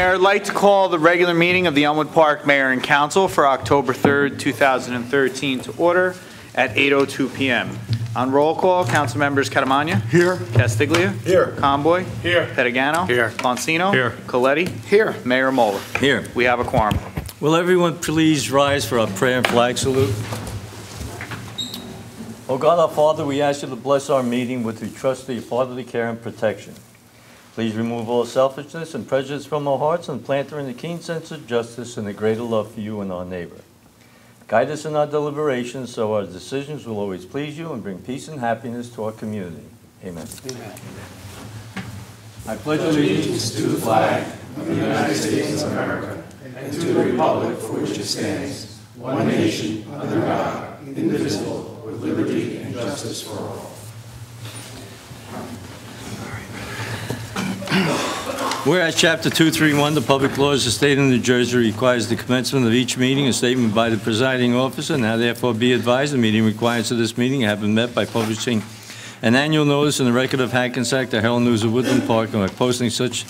Mayor, I'd like to call the regular meeting of the Elmwood Park Mayor and Council for October 3rd, 2013 to order at 8:02 p.m. On roll call, council members Catamagna. Here. Castiglia. Here. Conboy. Here. Petigano. Here. Poncino. Here. Coletti. Here. Mayor Moller. Here. We have a quorum. Will everyone please rise for our prayer and flag salute? Oh God, our Father, we ask you to bless our meeting with your trust to your fatherly care and protection. Please remove all selfishness and prejudice from our hearts and plant in a keen sense of justice and a greater love for you and our neighbor. Guide us in our deliberations so our decisions will always please you and bring peace and happiness to our community. Amen. Amen. I pledge allegiance to the flag of the United States of America and to the republic for which it stands, one nation, under God, indivisible, with liberty and justice for all. Whereas Chapter 231, the public laws of the state of New Jersey requires the commencement of each meeting a statement by the presiding officer. Now therefore be advised the meeting requirements of this meeting have been met by publishing an annual notice in the Record of Hackensack, the Herald News of Woodland Park, and by posting such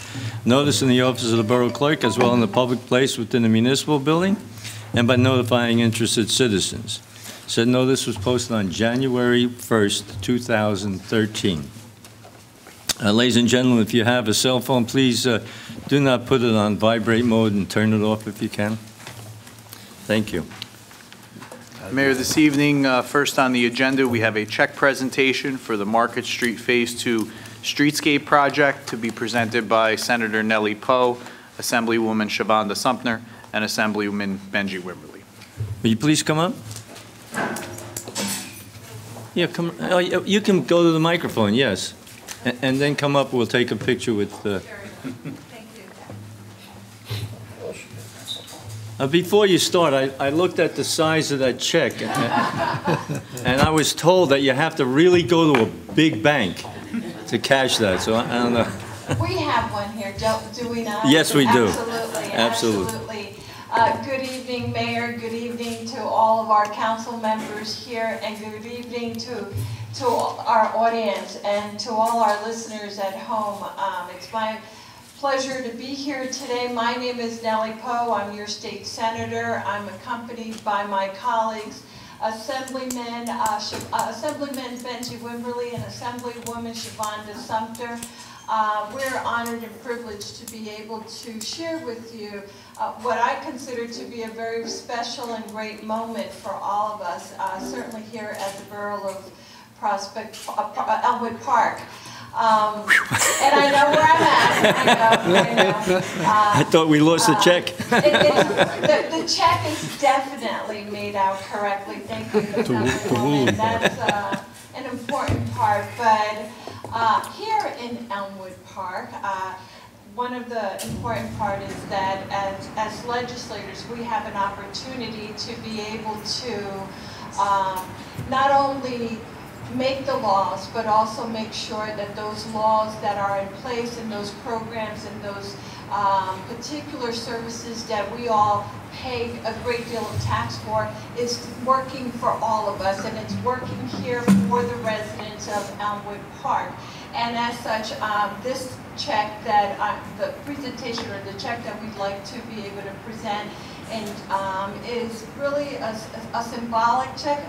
notice in the office of the Borough Clerk as well in the public place within the municipal building, and by notifying interested citizens. Said notice was posted on January 1st, 2013. Ladies and gentlemen, if you have a cell phone, please do not put it on vibrate mode and turn it off if you can. Thank you. Mayor, this evening, first on the agenda, we have a check presentation for the Market Street Phase 2 Streetscape Project to be presented by Senator Nellie Poe, Assemblywoman Shavonda Sumter, and Assemblyman Benji Wimberly. Will you please come up? Yeah, come. Oh, you can go to the microphone, yes. And then come up, we'll take a picture with... Thank you. Before you start, I looked at the size of that check, and I was told that you have to really go to a big bank to cash that, so I don't know. We have one here, do we not? Yes, we do. Absolutely, absolutely. Good evening, Mayor. Good evening to all of our council members here, and good evening to our audience and to all our listeners at home. It's my pleasure to be here today. My name is Nellie Poe. I'm your state senator. I'm accompanied by my colleagues, Assemblyman Benji Wimberly and Assemblywoman Shavonda Sumter. We're honored and privileged to be able to share with you what I consider to be a very special and great moment for all of us, certainly here at the Borough of Elmwood Park. And I know where I'm at. I know. I thought we lost the check. The check is definitely made out correctly. Thank you. That's an important part. But here in Elmwood Park, one of the important part is that as legislators, we have an opportunity to be able to not only make the laws, but also make sure that those laws that are in place and those programs and those particular services that we all pay a great deal of tax for is working for all of us, and it's working here for the residents of Elmwood Park. And as such, this check that the presentation or the check that we'd like to be able to present and is really a symbolic check.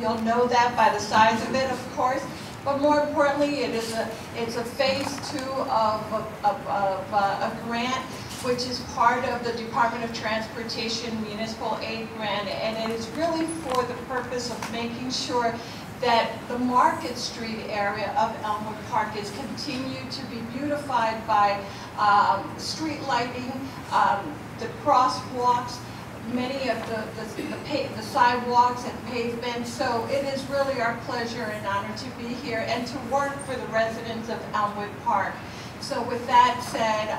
You'll know that by the size of it, of course. But more importantly, it's a phase 2 of a grant, which is part of the Department of Transportation Municipal Aid Grant, and it is really for the purpose of making sure that the Market Street area of Elmwood Park is continued to be beautified by street lighting, the crosswalks, many of the sidewalks and pavements. So it is really our pleasure and honor to be here and to work for the residents of Elmwood Park. So with that said,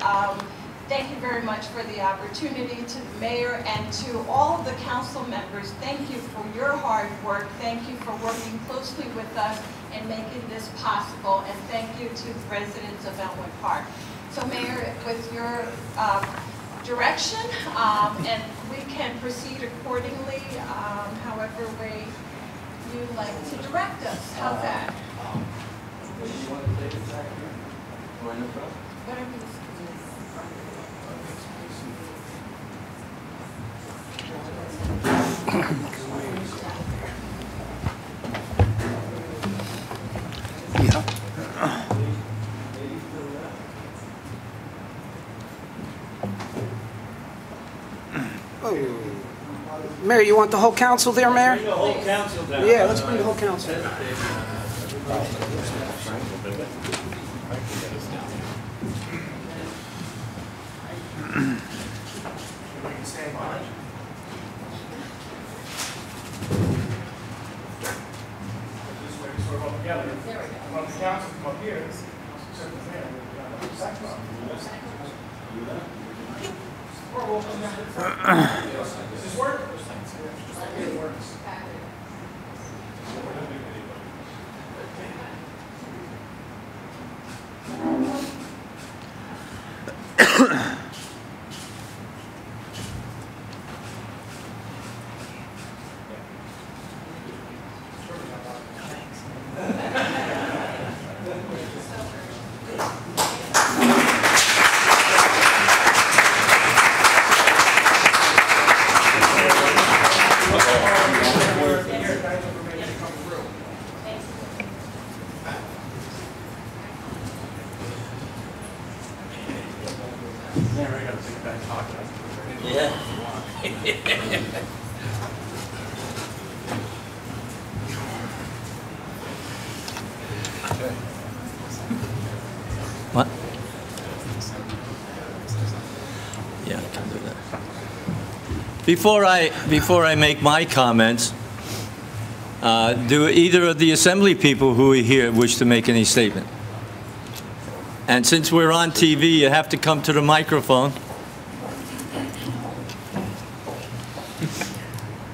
thank you very much for the opportunity, to the mayor and to all of the council members. Thank you for your hard work. Thank you for working closely with us and making this possible. And thank you to the residents of Elmwood Park. So Mayor, with your direction, and we can proceed accordingly, however way you'd like to direct us. How's that? You want to take it back here? Or in the front? Whatever you Mayor, you want the whole council there, Mayor? Bring the whole council down. Yeah, let's bring the whole council. What? Yeah, I can do that. Before I make my comments, do either of the assembly people who are here wish to make any statement? And since we're on TV, you have to come to the microphone.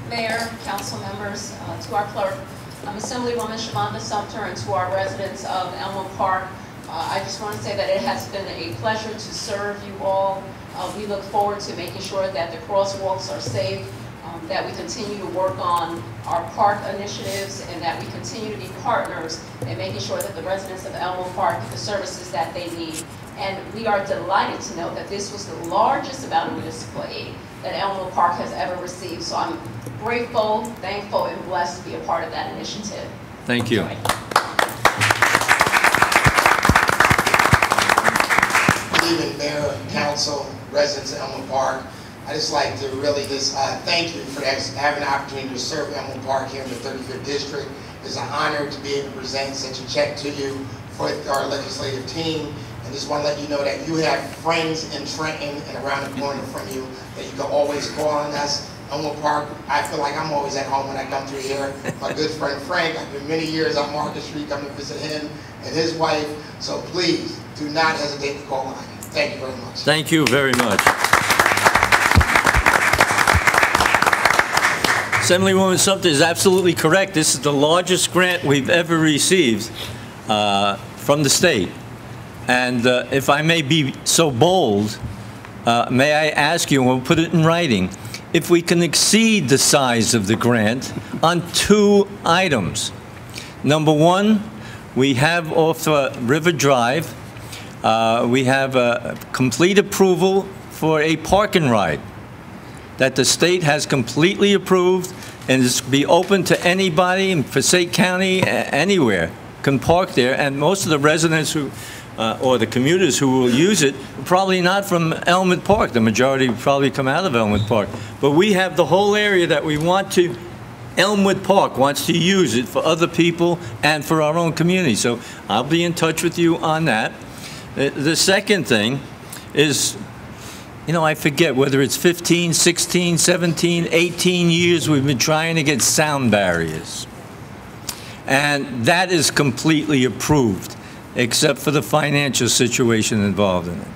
Mayor, council members, to our clerk, I'm Assemblywoman Shavonda Sumter, and to our residents of Elmwood Park, I just want to say that it has been a pleasure to serve you all. We look forward to making sure that the crosswalks are safe, that we continue to work on our park initiatives, and that we continue to be partners in making sure that the residents of Elmwood Park get the services that they need. And we are delighted to know that this was the largest amount of municipal aid that Elmwood Park has ever received. So I'm grateful, thankful, and blessed to be a part of that initiative. Thank you. Good evening, Mayor, Council, residents of Elmwood Park. I just like to really thank you for having the opportunity to serve Elmwood Park here in the 35th District. It's an honor to be able to present such a check to you for our legislative team. And just want to let you know that you have friends in Trenton and around the corner from you that you can always call on us. Elmwood Park, I feel like I'm always at home when I come through here. My good friend Frank, I've been many years on Market Street coming to visit him and his wife. So please do not hesitate to call on me. Thank you very much. Thank you very much. Assemblywoman Sumter is absolutely correct. This is the largest grant we've ever received from the state. And if I may be so bold, may I ask you, and we'll put it in writing, if we can exceed the size of the grant on 2 items. Number 1, we have off River Drive, we have a complete approval for a park and ride that the state has completely approved and is be open to anybody in Passaic County, anywhere, can park there. And most of the residents who, or the commuters who will use it, probably not from Elmwood Park. The majority will probably come out of Elmwood Park. But we have the whole area that we want to, Elmwood Park wants to use it for other people and for our own community. So I'll be in touch with you on that. The second thing is, you know, I forget whether it's 15, 16, 17, 18 years we've been trying to get sound barriers. And that is completely approved, except for the financial situation involved in it.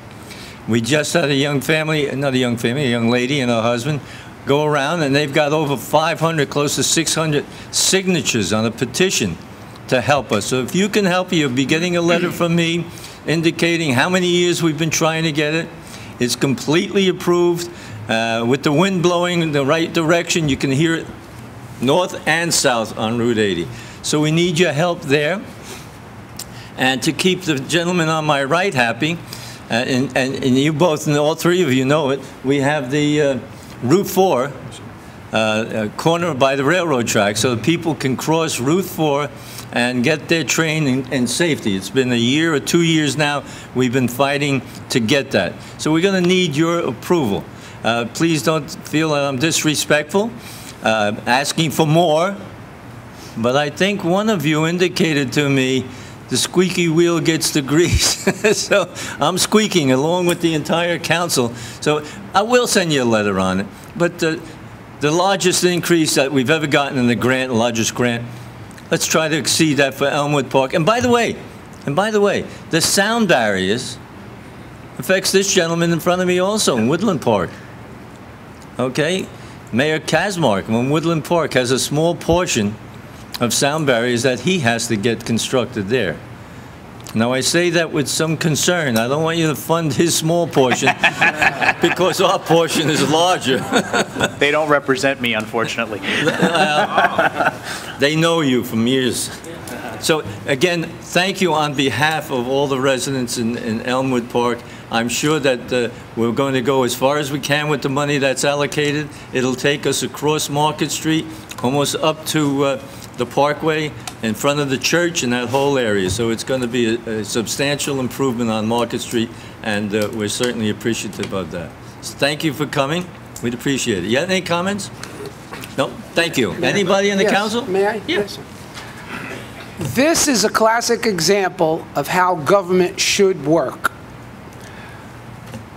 We just had a young family, not a young family, a young lady and her husband go around, and they've got over 500, close to 600 signatures on a petition to help us. So if you can help, you'll be getting a letter from me indicating how many years we've been trying to get it. It's completely approved. With the wind blowing in the right direction, you can hear it north and south on Route 80. So we need your help there. And to keep the gentleman on my right happy, and you both, and all 3 of you know it, we have the Route 4 corner by the railroad track so that people can cross Route 4 and get their train in safety. It's been a year or 2 years now we've been fighting to get that. So we're going to need your approval. Please don't feel that I'm disrespectful, asking for more, but I think one of you indicated to me the squeaky wheel gets the grease. So I'm squeaking along with the entire council. So I will send you a letter on it. But the largest increase that we've ever gotten in the grant, the largest grant, let's try to exceed that for Elmwood Park. And by the way, the sound barriers affects this gentleman in front of me also in Woodland Park. Okay? Mayor Kaczmarek in Woodland Park has a small portion of sound barriers that he has to get constructed there. Now, I say that with some concern. I don't want you to fund his small portion because our portion is larger. They don't represent me, unfortunately. They know you from years. So, again, thank you on behalf of all the residents in Elmwood Park. I'm sure that we're going to go as far as we can with the money that's allocated. It'll take us across Market Street, almost up to the Parkway, in front of the church and that whole area. So it's going to be a substantial improvement on Market Street, and we're certainly appreciative of that. So thank you for coming. We'd appreciate it. You have any comments? No? Thank you. Anybody in the council? May I? Yeah. Yes, sir. This is a classic example of how government should work.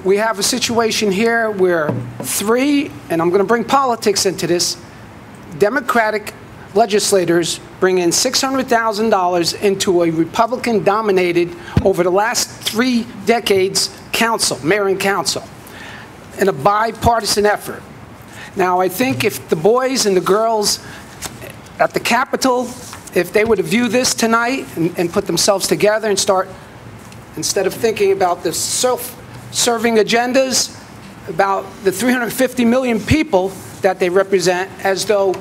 We have a situation here where three, and I'm going to bring politics into this, Democratic legislators bring in $600,000 into a Republican-dominated, over the last 3 decades, council, mayor and council, in a bipartisan effort. Now, I think if the boys and the girls at the Capitol, if they were to view this tonight and put themselves together and start, instead of thinking about the self-serving agendas, about the 350 million people that they represent, as though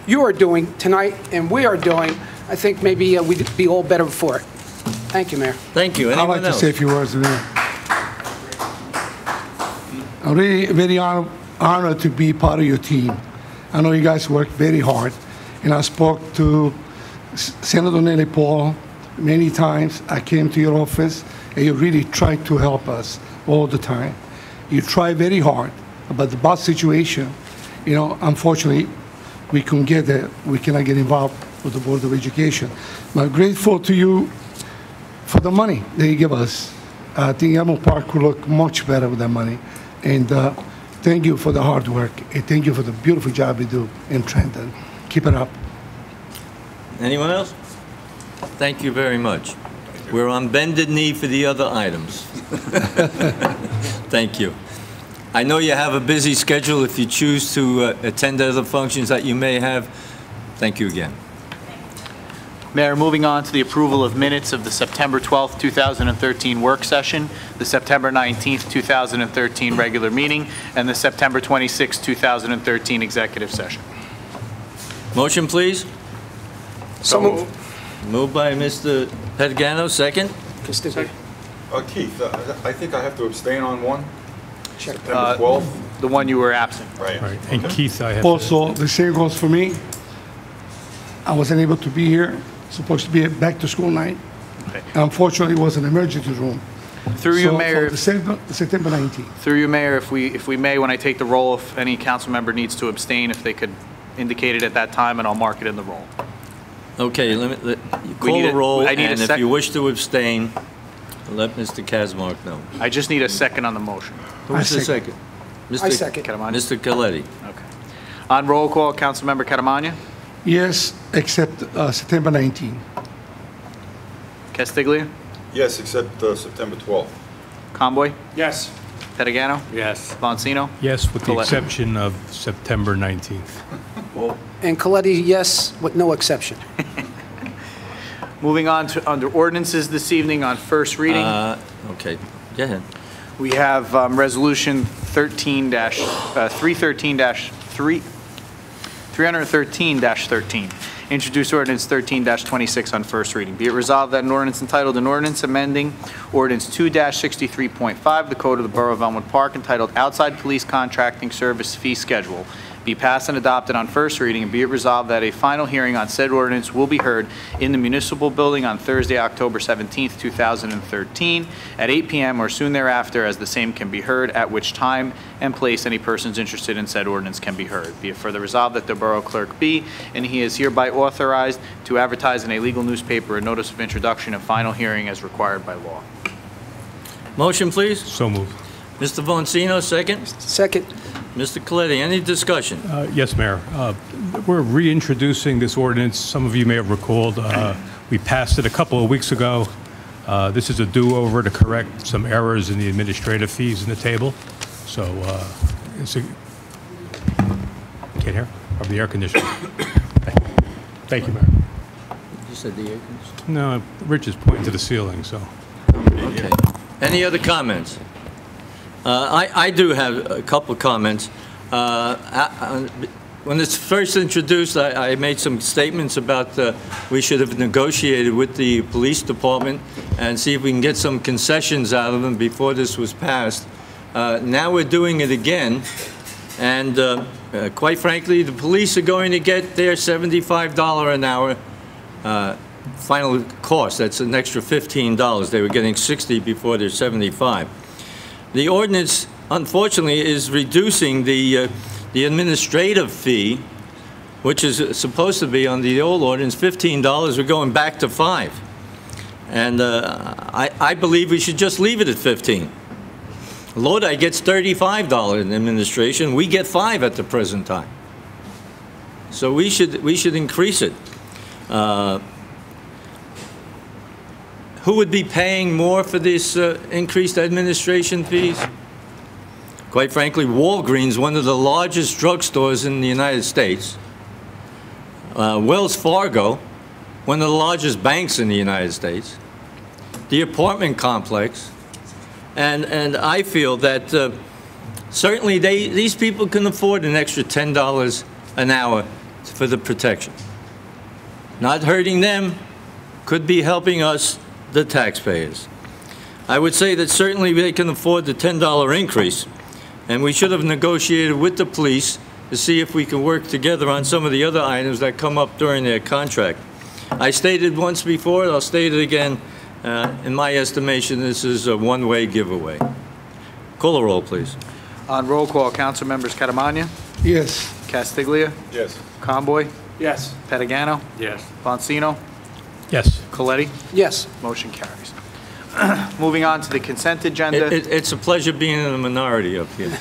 you are doing tonight and we are doing, I think maybe we'd be all better for it. Thank you, Mayor. Thank you. I'd Anyone like to else? say a few words, Mayor. I'm really very honored to be part of your team. I know you guys work very hard, and I spoke to Senator Nellie Paul many times. I came to your office, and you really tried to help us all the time. You try very hard, but the bus situation, you know, unfortunately, we couldn't get there. We cannot get involved with the Board of Education. I'm grateful to you for the money that you give us. I think Elmwood Park will look much better with that money. And thank you for the hard work. And thank you for the beautiful job you do in Trenton. Keep it up. Anyone else? Thank you very much. We're on bended knee for the other items. Thank you. I know you have a busy schedule. If you choose to attend other functions that you may have, thank you again. Mayor, moving on to the approval of minutes of the September 12th, 2013 work session, the September 19th, 2013 regular meeting, and the September 26th, 2013 executive session. Motion, please. So moved. Moved by Mr. Pedagano, second. Castillo. Keith, I think I have to abstain on one. Check. September 12th. The one you were absent. Right. Right, and Keith, I have to, Also, the same goes for me. I wasn't able to be here. Supposed to be a back-to-school night. Okay. Unfortunately, it was an emergency room. Through you, So, Mayor, for September 19th. through you, Mayor, if we may, when I take the roll, if any council member needs to abstain, if they could indicate it at that time, and I'll mark it in the roll. Okay, you We call need the a- roll, I need a and if sec- you wish to abstain, let Mr. Kaczmarek know. I just need a second on the motion. Who was the second. second? I second. Katamani? Mr. Coletti. Okay. On roll call, Councilmember Catamagna, Yes, except September 19th. Castiglia, Yes, except September 12th. Conboy, yes. Pedagano, Yes. Bonsino, Yes, with the Colette. exception of September 19th. And Coletti, yes, with no exception. Moving on to under ordinances this evening on first reading. Okay, go ahead. We have Resolution 313-13, introduce ordinance 13-26 on first reading. Be it resolved that an ordinance entitled an ordinance amending ordinance 2-63.5, the Code of the Borough of Elmwood Park, entitled Outside Police Contracting Service Fee Schedule, be passed and adopted on first reading, and be it resolved that a final hearing on said ordinance will be heard in the municipal building on Thursday, October 17th, 2013, at 8 p.m. or soon thereafter, as the same can be heard, at which time and place any persons interested in said ordinance can be heard. Be it further resolved that the Borough Clerk be, and he is hereby authorized to advertise in a legal newspaper a notice of introduction and final hearing as required by law. Motion, please. So moved. Mr. Vancino, second. Second. Mr. Coletti, any discussion? Yes, Mayor. We're reintroducing this ordinance. Some of you may have recalled, we passed it a couple of weeks ago. This is a do-over to correct some errors in the administrative fees in the table. So, it's a, can't hear? Of the air conditioner. Thank you, Mayor. You said the air conditioner? No, Rich is pointing to the ceiling, so. Okay. Any other comments? I do have a couple of comments. When it's first introduced, I made some statements about we should have negotiated with the police department and see if we can get some concessions out of them before this was passed. Now we're doing it again, and quite frankly, the police are going to get their $75 an hour final cost. That's an extra $15. They were getting $60 before their $75. The ordinance, unfortunately, is reducing the administrative fee, which is supposed to be on the old ordinance $15. We're going back to $5, and I believe we should just leave it at $15. Lodi gets $35 in administration. We get $5 at the present time. So we should increase it. Who would be paying more for this increased administration fees? Quite frankly, Walgreens, one of the largest drugstores in the United States. Wells Fargo, one of the largest banks in the United States. The apartment complex. And I feel that certainly these people can afford an extra $10 an hour for the protection. Not hurting them, could be helping us, the taxpayers. I would say that certainly they can afford the $10 increase, and we should have negotiated with the police to see if we can work together on some of the other items that come up during their contract. I stated once before, and I'll state it again, in my estimation, this is a one-way giveaway. Call the roll, please. On roll call, council members Catamagna, Yes. Castiglia, Yes. Conboy, Yes. Patagano, Yes. Vancino, Yes. Coletti. Yes. Motion carries. Moving on to the consent agenda. It's a pleasure being in the minority up here.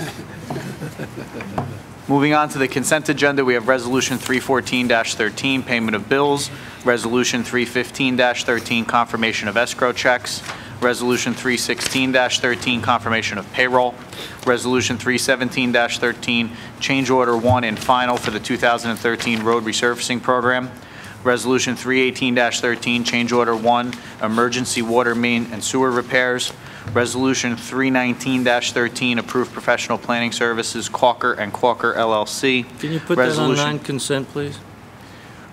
Moving on to the consent agenda, we have Resolution 314-13, payment of bills. Resolution 315-13, confirmation of escrow checks. Resolution 316-13, confirmation of payroll. Resolution 317-13, change order 1 and final for the 2013 road resurfacing program. Resolution 318-13, change order 1, emergency water main and sewer repairs. Resolution 319-13, approved professional planning services, Calker and Calker LLC. Can you put that on non-consent, please?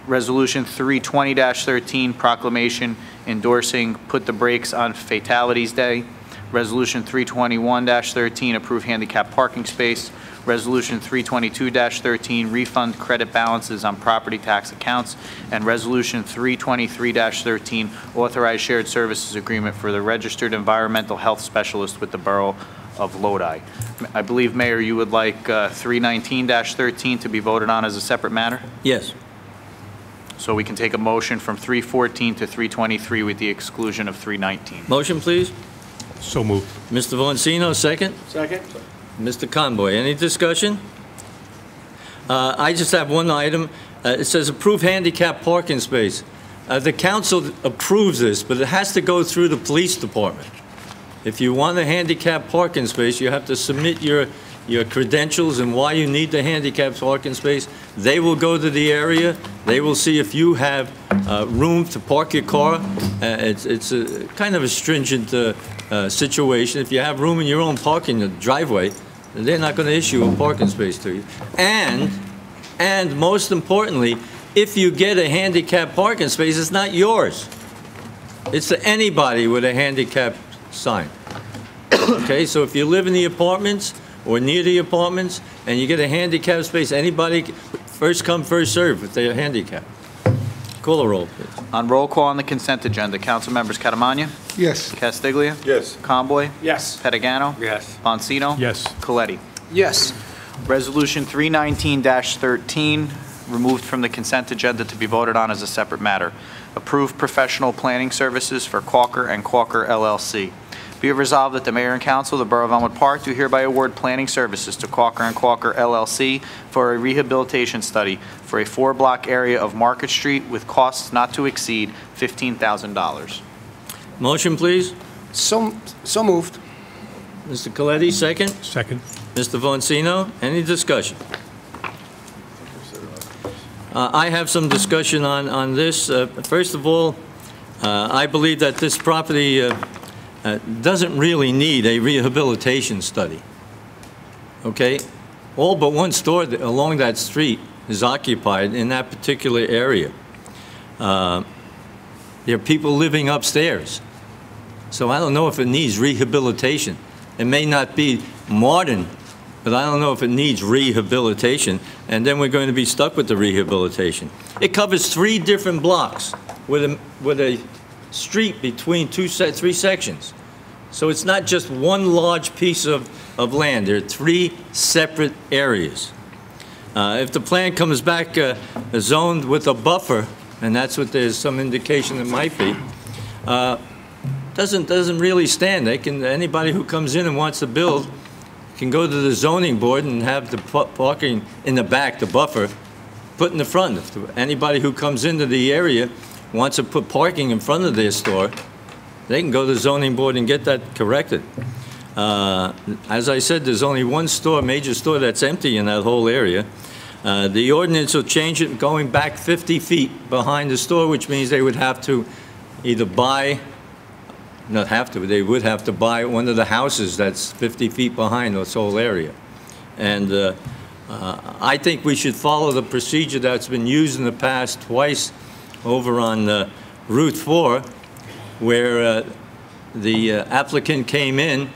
Resolution 320-13, proclamation endorsing Put the Brakes on Fatalities Day. Resolution 321-13, approved handicap parking space. Resolution 322-13, refund credit balances on property tax accounts. And Resolution 323-13, authorized shared services agreement for the registered environmental health specialist with the Borough of Lodi. I believe, Mayor, you would like 319-13 to be voted on as a separate matter? Yes. So we can take a motion from 314 to 323 with the exclusion of 319. Motion, please. So moved. Mr. Vancino, second. Second. Mr. Conboy, any discussion? I just have one item. It says approve handicap parking space. The council approves this, but it has to go through the police department. If you want a handicap parking space, you have to submit your credentials and why you need the handicap parking space. They will go to the area. They will see if you have room to park your car. It's a kind of a stringent situation. If you have room in your own parking driveway, they're not going to issue a parking space to you. And most importantly, if you get a handicap parking space, it's not yours. It's to anybody with a handicap sign. Okay, so if you live in the apartments or near the apartments, and you get a handicap space, anybody, first come, first serve if they're handicapped. Call the roll, please. On roll call on the consent agenda, council members Catamania? Yes. Castiglia? Yes. Conboy? Yes. Petagano? Yes. Bonsino? Yes. Coletti? Yes. Resolution 319-13, removed from the consent agenda to be voted on as a separate matter. Approved professional planning services for Calker and Calker LLC. Be it resolved that the mayor and council of the Borough of Elmwood Park do hereby award planning services to Calker and Calker LLC for a rehabilitation study for a 4-block area of Market Street with costs not to exceed $15,000. Motion, please. So moved. Mr. Coletti, second. Second. Mr. Vancino, any discussion? I have some discussion on this. First of all, I believe that this property doesn't really need a rehabilitation study. Okay? All but one store along that street is occupied in that particular area. There are people living upstairs. So I don't know if it needs rehabilitation. It may not be modern, but I don't know if it needs rehabilitation, and then we're going to be stuck with the rehabilitation. It covers 3 different blocks with a street between 3 sections. So it's not just one large piece of land. There are 3 separate areas. If the plan comes back zoned with a buffer, and that's what there's some indication it might be, doesn't really stand. Anybody who comes in and wants to build can go to the zoning board and have the parking in the back, the buffer, put in the front. If anybody who comes into the area wants to put parking in front of their store, they can go to the zoning board and get that corrected. As I said, there's only one store, major store, that's empty in that whole area. The ordinance will change it going back 50 feet behind the store, which means they would have to either buy, not have to, but they would have to buy one of the houses that's 50 feet behind this whole area. And I think we should follow the procedure that's been used in the past twice over on Route 4, where the applicant came in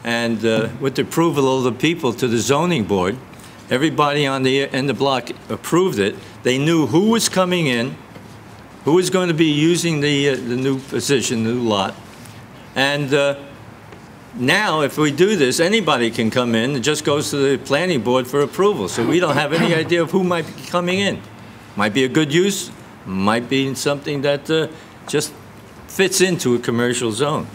and with the approval of the people to the zoning board, everybody on the end of the block approved it. They knew who was coming in, who was going to be using the new position, the new lot. And now, if we do this, anybody can come in. It just goes to the planning board for approval. So we don't have any idea of who might be coming in. Might be a good use, might be something that just fits into a commercial zone.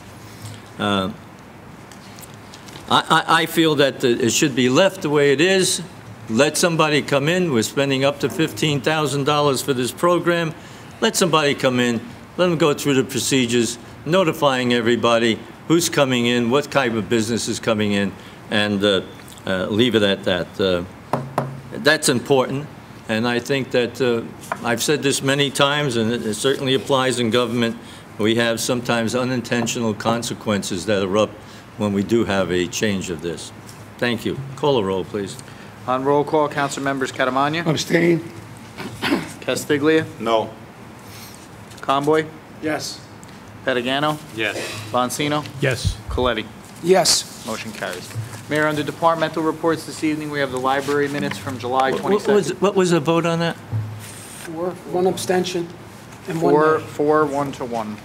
I feel that it should be left the way it is. Let somebody come in. We're spending up to $15,000 for this program. Let somebody come in. Let them go through the procedures, notifying everybody who's coming in, what type of business is coming in, and leave it at that. That's important, and I think that I've said this many times, and it certainly applies in government. We have sometimes unintentional consequences that erupt when we do have a change of this. Thank you. Call a roll, please. On roll call, council members Catamania? Abstain? Castiglia? No. Conboy? Yes. Petagano? Yes. Bonsino? Yes. Coletti? Yes. Motion carries. Mayor, under departmental reports this evening, we have the library minutes from July 22nd. What was the vote on that? 4, 1 abstention, and 1 nay. 4, 1 to 1.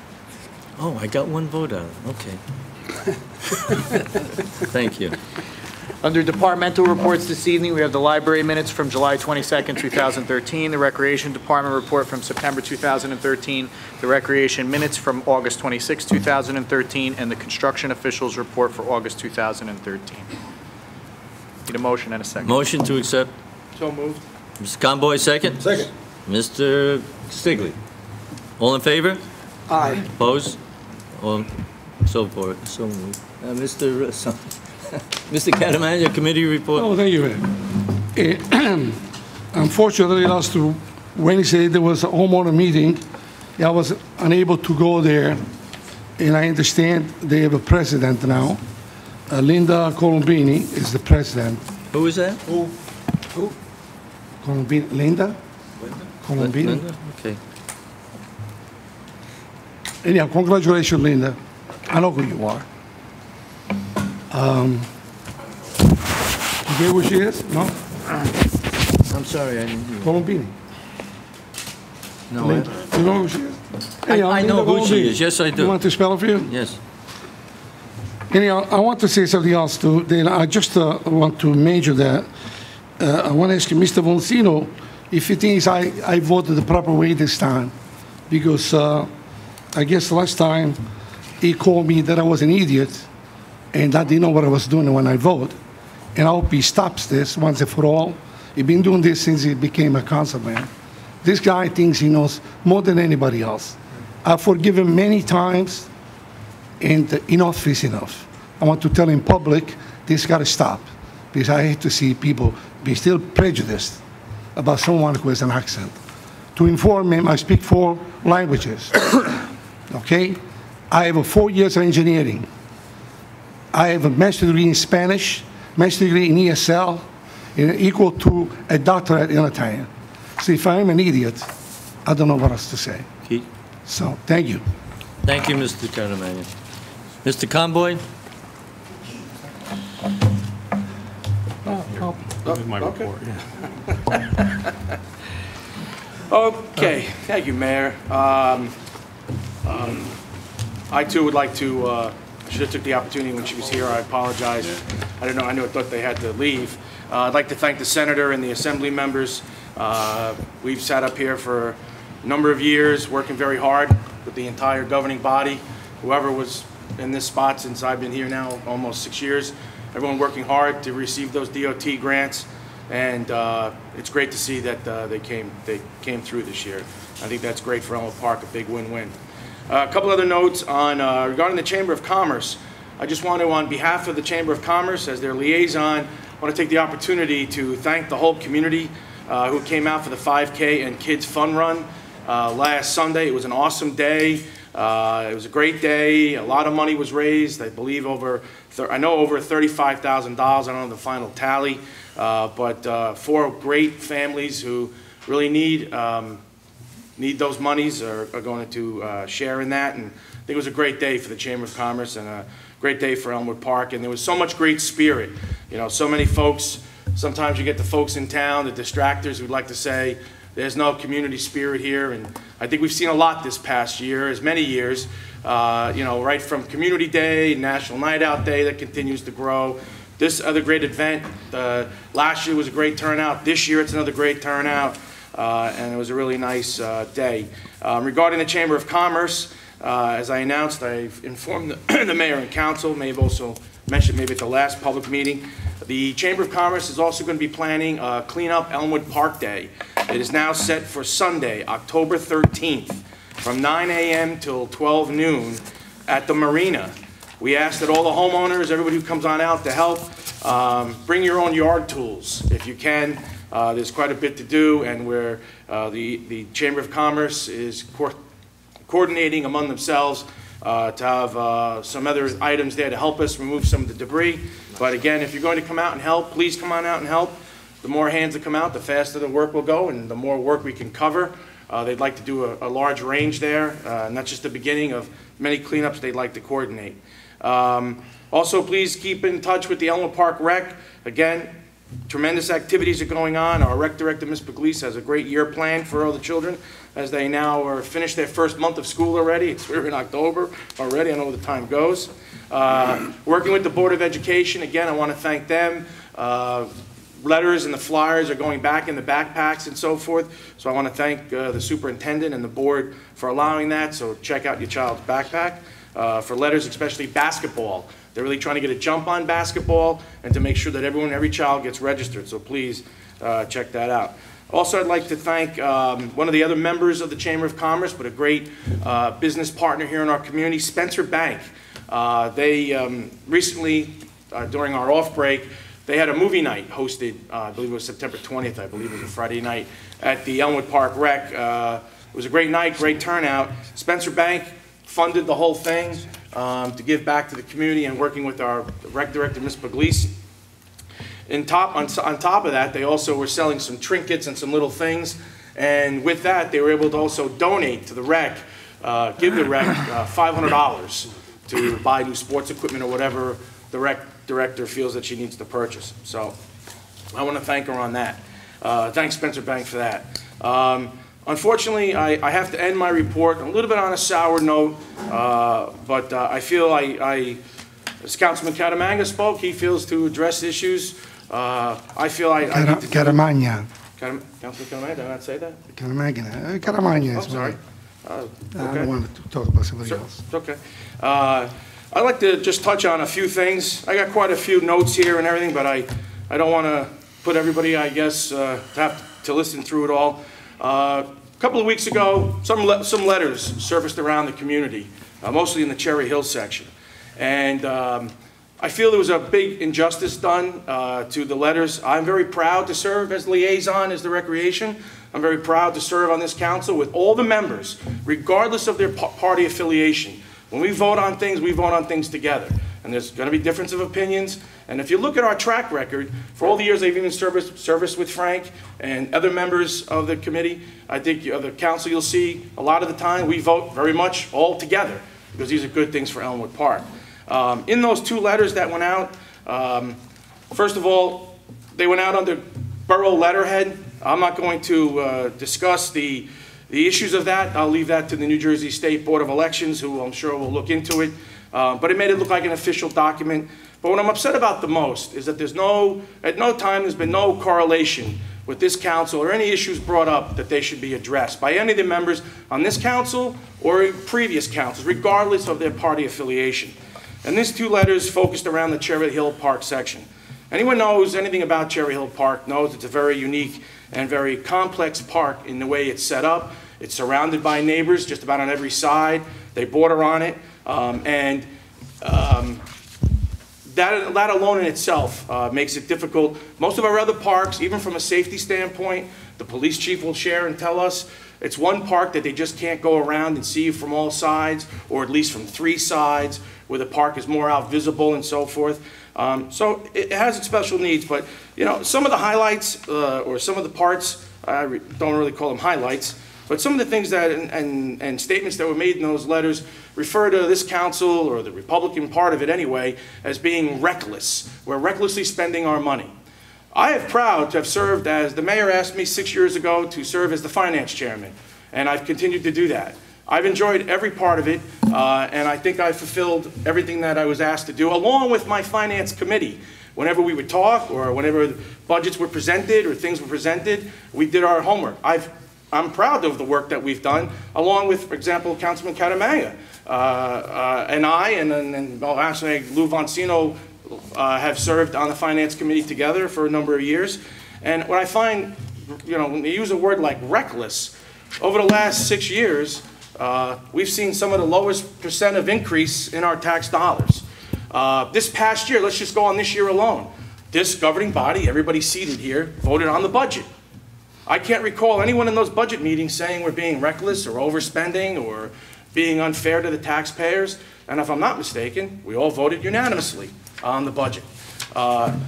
Oh, I got one vote on it. Okay. Thank you. Under departmental reports this evening, we have the library minutes from July 22nd, 2013, the Recreation Department report from September 2013, the Recreation minutes from August 26, 2013, and the Construction Officials report for August 2013. Need a motion and a second. Motion to accept. So moved. Mr. Conboy, second? Second. Mr. Stigley. All in favor? Aye. Opposed? All so forth. So moved. Mr. Catamania, committee report. Oh, thank you, Mayor. Unfortunately, last Wednesday, there was a homeowner meeting. I was unable to go there, and I understand they have a president now. Linda Colombini is the president. Who is that? Who? Colombini. Linda? Colombini. Linda? Okay. Anyhow, congratulations, Linda. I know who you are. get who she is? No? I'm sorry, I didn't hear. Colombini. No, You know who she is? I know who she Colombini. is. Yes, I do. You want to spell it for you? Yes. Anyhow, I want to say something else too. Then I just want to mention that I want to ask you, Mr. Voncino, if he thinks I voted the proper way this time, because I guess last time he called me that I was an idiot and I didn't know what I was doing when I vote. And I hope he stops this once and for all. He's been doing this since he became a councilman. This guy thinks he knows more than anybody else. I've forgiven him many times, and enough is enough. I want to tell in public, this got to stop, because I hate to see people be still prejudiced about someone who has an accent. To inform him, I speak 4 languages, okay? I have 4 years of engineering. I have a master's degree in Spanish, master's degree in ESL, equal to a doctorate in Italian. So if I'm an idiot, I don't know what else to say. Keith? So, thank you. Thank you, Mr. Carnamanian. Mr. Conboy? This is my report, yeah. Okay, thank you, Mayor. I too would like to, I should have took the opportunity when she was here, I apologize. I didn't know, I thought they had to leave. I'd like to thank the senator and the assembly members. We've sat up here for a number of years, working very hard with the entire governing body. Whoever was in this spot since I've been here now, almost 6 years, everyone working hard to receive those DOT grants. And it's great to see that they came through this year. I think that's great for Elmwood Park, a big win-win. A couple other notes on regarding the Chamber of Commerce. I just want to, on behalf of the Chamber of Commerce, as their liaison, I want to take the opportunity to thank the whole community who came out for the 5K and Kids Fun Run last Sunday. It was an awesome day. It was a great day. A lot of money was raised. I believe over $35,000. I don't know the final tally, but 4 great families who really need those monies are going to share in that. And I think it was a great day for the Chamber of Commerce and a great day for Elmwood Park. And there was so much great spirit. You know, so many folks. Sometimes you get the folks in town, the distractors, who'd like to say there's no community spirit here. And I think we've seen a lot this past year, as many years. You know, right from Community Day, National Night Out Day that continues to grow. This other great event, last year was a great turnout. This year it's another great turnout. And it was a really nice day. Regarding the Chamber of Commerce, as I announced, I've informed the mayor and council, may have also mentioned maybe at the last public meeting. The Chamber of Commerce is also going to be planning a Clean Up Elmwood Park Day. It is now set for Sunday, October 13th, from 9 a.m. till 12 noon at the Marina. We ask that all the homeowners, everybody who comes on out to help, bring your own yard tools if you can. There's quite a bit to do, and where the Chamber of Commerce is coordinating among themselves to have some other items there to help us remove some of the debris. But again, if you're going to come out and help, please come on out and help. The more hands that come out, the faster the work will go and the more work we can cover. They'd like to do a large range there, and that's just the beginning of many cleanups they'd like to coordinate. Also, please keep in touch with the Elmwood Park Rec. Again, tremendous activities are going on. Our rec director, Ms. Puglisi, has a great year planned for all the children as they now are finished their first month of school already. We're in October already. I know where the time goes. Working with the Board of Education, again, I want to thank them. Letters and the flyers are going back in the backpacks and so forth. So I want to thank the superintendent and the board for allowing that. So check out your child's backpack. For letters, especially basketball. They're really trying to get a jump on basketball and to make sure that every child gets registered. So please check that out. Also, I'd like to thank one of the other members of the Chamber of Commerce, but a great business partner here in our community, Spencer Bank. They recently, during our off break, they had a movie night hosted, I believe it was September 20th, I believe it was a Friday night, at the Elmwood Park Rec. It was a great night, great turnout. Spencer Bank funded the whole thing to give back to the community and working with our rec director, Ms. Puglisi. On top of that, they also were selling some trinkets and some little things. And with that, they were able to also donate to the rec, give the rec $500 to buy new sports equipment or whatever the rec director feels that she needs to purchase. So I want to thank her on that. Thanks Spencer Bank for that. Unfortunately, I have to end my report a little bit on a sour note, but I feel as Councilman Caramagna spoke, he feels to address issues. I feel I need to... Caramagna. Councilman Caramagna, did I not say that? Caramagna. Caramagna. Oh, sorry. I Okay. don't want to talk about somebody else. It's okay. I'd like to just touch on a few things. I got quite a few notes here and everything, but I don't want to put everybody, I guess, to have to listen through it all. A couple of weeks ago, some letters surfaced around the community, mostly in the Cherry Hill section. And I feel there was a big injustice done to the letters. I'm very proud to serve as liaison as the Recreation. I'm very proud to serve on this council with all the members, regardless of their party affiliation. When we vote on things together. And there's going to be difference of opinions. And if you look at our track record, for all the years I've even serviced with Frank and other members of the committee, I think the council, you'll see a lot of the time we vote very much all together because these are good things for Elmwood Park. In those two letters that went out, first of all, they went out under borough letterhead. I'm not going to discuss the issues of that. I'll leave that to the New Jersey State Board of Elections, who I'm sure will look into it. But it made it look like an official document. But what I'm upset about the most is that at no time there's been no correlation with this council or any issues brought up that they should be addressed by any of the members on this council or previous councils, regardless of their party affiliation. And these two letters focused around the Cherry Hill Park section. Anyone knows anything about Cherry Hill Park knows it's a very unique and very complex park in the way it's set up. It's surrounded by neighbors just about on every side. They border on it. That alone in itself makes it difficult. Most of our other parks, even from a safety standpoint, the police chief will share and tell us, it's one park that they just can't go around and see from all sides, or at least from 3 sides, where the park is more out visible and so forth. So it has its special needs, but you know, some of the highlights or some of the parts, I don't really call them highlights, but some of the things that and statements that were made in those letters refer to this council, or the Republican part of it anyway, as being reckless. We're recklessly spending our money. I am proud to have served as the mayor asked me 6 years ago to serve as the finance chairman, and I've continued to do that. I've enjoyed every part of it, and I think I've fulfilled everything that I was asked to do, along with my finance committee. Whenever we would talk, or whenever budgets were presented, or things were presented, we did our homework. I'm proud of the work that we've done, along with, for example, Councilman Caramagna. And I, and actually Lou Vancino, have served on the Finance Committee together for a number of years. And what I find, you know, when they use a word like reckless, over the last 6 years, we've seen some of the lowest percent of increase in our tax dollars. This past year, let's just go on this year alone, this governing body, everybody seated here, voted on the budget. I can't recall anyone in those budget meetings saying we're being reckless or overspending or being unfair to the taxpayers. And if I'm not mistaken, we all voted unanimously on the budget.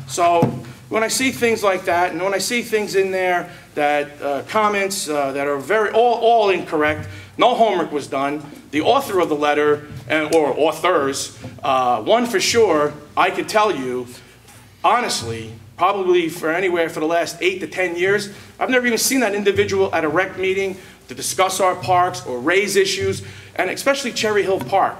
So when I see things like that, and when I see things in there that comments that are all incorrect, no homework was done, the author of the letter, or authors, one for sure, I could tell you, honestly, probably for the last 8 to 10 years, I've never even seen that individual at a rec meeting to discuss our parks or raise issues, and especially Cherry Hill Park.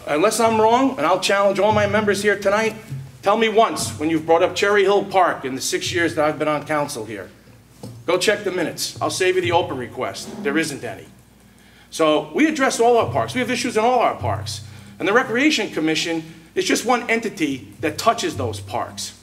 Unless I'm wrong, and I'll challenge all my members here tonight, tell me once when you've brought up Cherry Hill Park in the 6 years that I've been on council here. Go check the minutes. I'll save you the open request. There isn't any. So we address all our parks. We have issues in all our parks. And the Recreation Commission is just one entity that touches those parks.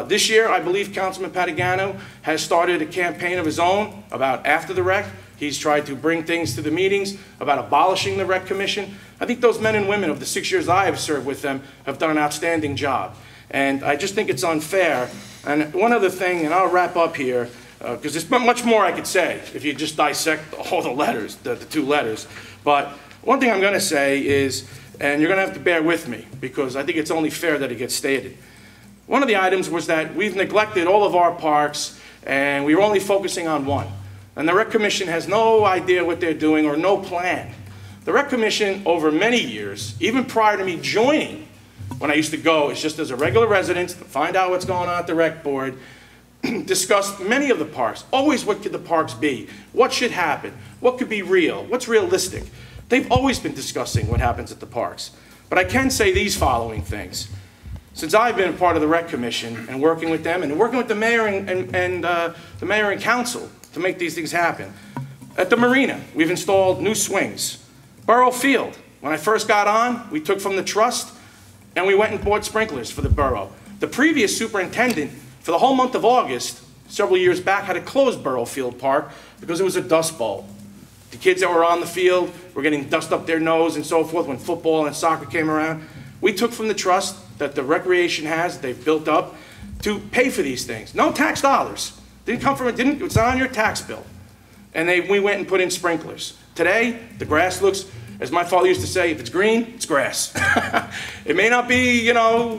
This year, I believe Councilman Patagano has started a campaign of his own about after the rec. He's tried to bring things to the meetings about abolishing the Rec Commission. I think those men and women of the 6 years I have served with them have done an outstanding job. And I just think it's unfair. And one other thing, and I'll wrap up here, because there's much more I could say if you just dissect all the letters, the 2 letters. But one thing I'm going to say is, and you're going to have to bear with me, because I think it's only fair that it gets stated. One of the items was that we've neglected all of our parks, and we were only focusing on one. And the Rec Commission has no idea what they're doing or no plan. The Rec Commission, over many years, even prior to me joining when I used to go, it's just as a regular resident, to find out what's going on at the rec board, discuss many of the parks. Always, what could the parks be? What should happen? What could be real? What's realistic? They've always been discussing what happens at the parks. But I can say these following things. Since I've been a part of the Rec Commission and working with them and working with the mayor and the mayor and council to make these things happen. At the marina, we've installed new swings. Borough Field, when I first got on, we took from the trust and we went and bought sprinklers for the borough. The previous superintendent, for the whole month of August, several years back, had to close Borough Field Park because it was a dust bowl. The kids that were on the field were getting dust up their nose and so forth when football and soccer came around. We took from the trust that the recreation has, they've built up, to pay for these things. No tax dollars. Didn't come from it, it's not on your tax bill. And we went and put in sprinklers. Today, the grass looks, as my father used to say, if it's green, it's grass. It may not be, you know,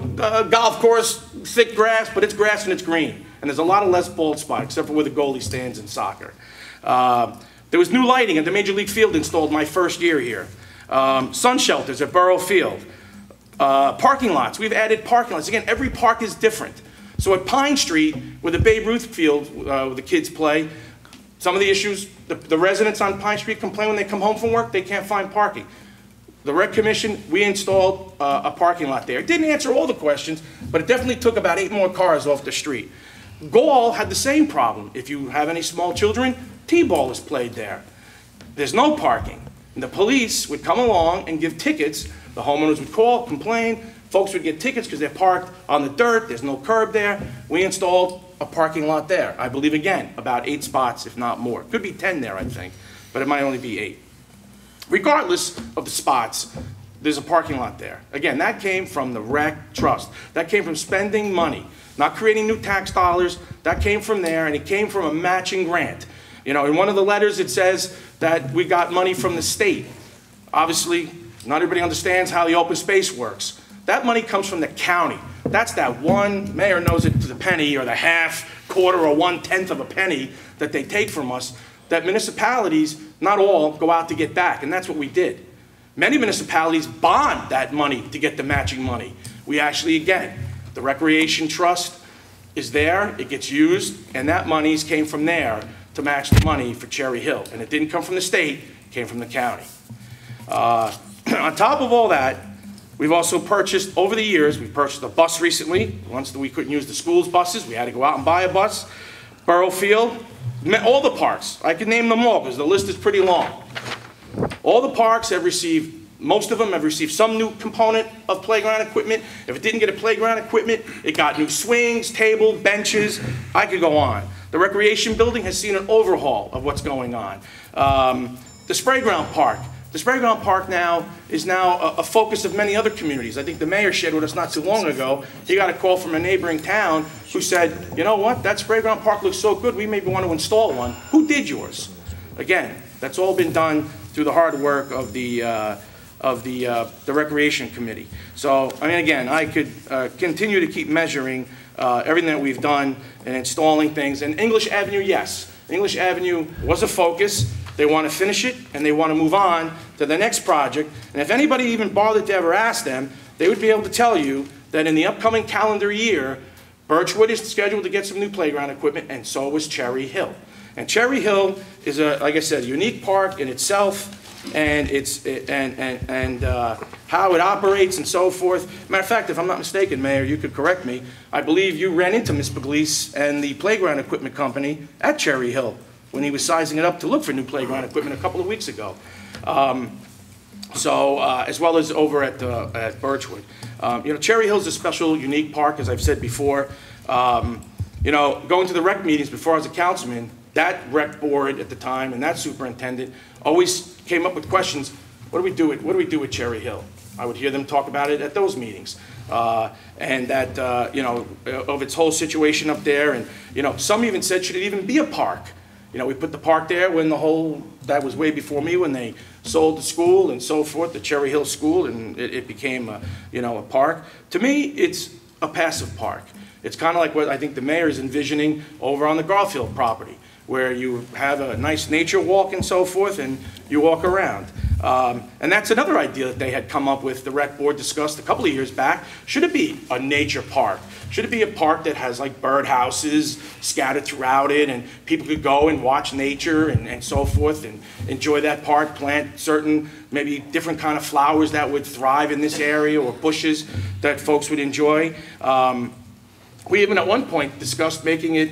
golf course, thick grass, but it's grass and it's green. And there's a lot of less bald spot, except for where the goalie stands in soccer. There was new lighting at the Major League Field installed my first year here. Sun shelters at Borough Field. Parking lots, we've added parking lots. Again, every park is different. So at Pine Street, where the Babe Ruth field, where the kids play, some of the issues, the residents on Pine Street complain when they come home from work, they can't find parking. The Rec Commission, we installed a parking lot there. It didn't answer all the questions, but it definitely took about 8 more cars off the street. Gall had the same problem. If you have any small children, T-ball is played there. There's no parking. And the police would come along and give tickets. The homeowners would call, complain. Folks would get tickets because they're parked on the dirt. There's no curb there. We installed a parking lot there. I believe, again, about 8 spots, if not more. Could be 10 there, I think, but it might only be 8. Regardless of the spots, there's a parking lot there. Again, that came from the Rec Trust. That came from spending money, not creating new tax dollars. That came from there, and it came from a matching grant. You know, in one of the letters, it says that we got money from the state. Obviously, not everybody understands how the open space works. That money comes from the county. That's that one, mayor knows it to the penny or the half, quarter, or 1/10 of a penny that they take from us, that municipalities, not all, go out to get back, and that's what we did. Many municipalities bond that money to get the matching money. We actually, again, the Recreation Trust is there, it gets used, and that monies came from there to match the money for Cherry Hill. And it didn't come from the state, it came from the county. On top of all that, we've also purchased, over the years, we purchased a bus recently. Once we couldn't use the school's buses, we had to go out and buy a bus. Borough Field, all the parks, I can name them all because the list is pretty long. All the parks have received, most of them have received some new component of playground equipment. If it didn't get a playground equipment, it got new swings, table, benches, I could go on. The recreation building has seen an overhaul of what's going on. The Sprayground Park. The Sprayground Park now is a focus of many other communities. I think the mayor shared with us not too long ago. He got a call from a neighboring town who said, you know what, that Sprayground Park looks so good, we maybe want to install one. Who did yours? Again, that's all been done through the hard work of the Recreation Committee. So, I mean, again, I could continue to keep measuring everything that we've done and installing things. And English Avenue, yes. English Avenue was a focus. They want to finish it, and they want to move on to the next project. And if anybody even bothered to ever ask them, they would be able to tell you that in the upcoming calendar year, Birchwood is scheduled to get some new playground equipment, and so is Cherry Hill. And Cherry Hill is, like I said, a unique park in itself, and how it operates and so forth. Matter of fact, if I'm not mistaken, Mayor, you could correct me, I believe you ran into Ms. Pugliese and the playground equipment company at Cherry Hill when he was sizing it up to look for new playground equipment a couple of weeks ago. As well as over at Birchwood. You know, Cherry Hill is a special, unique park, as I've said before. You know, going to the rec meetings before I was a councilman, that rec board at the time and that superintendent always came up with questions. What do we do with Cherry Hill? I would hear them talk about it at those meetings. And that, you know, of its whole situation up there. And, you know, some even said, should it even be a park? You know, we put the park there when that was way before me, when they sold the school and so forth, the Cherry Hill School, and it became, you know, a park. To me, it's a passive park. It's kind of like what I think the mayor is envisioning over on the Garfield property, where you have a nice nature walk and so forth, and you walk around. And that's another idea that they had come up with, the rec board discussed a couple of years back. Should it be a nature park? Should it be a park that has like birdhouses scattered throughout it and people could go and watch nature and so forth and enjoy that park, plant certain, maybe different kind of flowers that would thrive in this area or bushes that folks would enjoy. We even at one point discussed making it,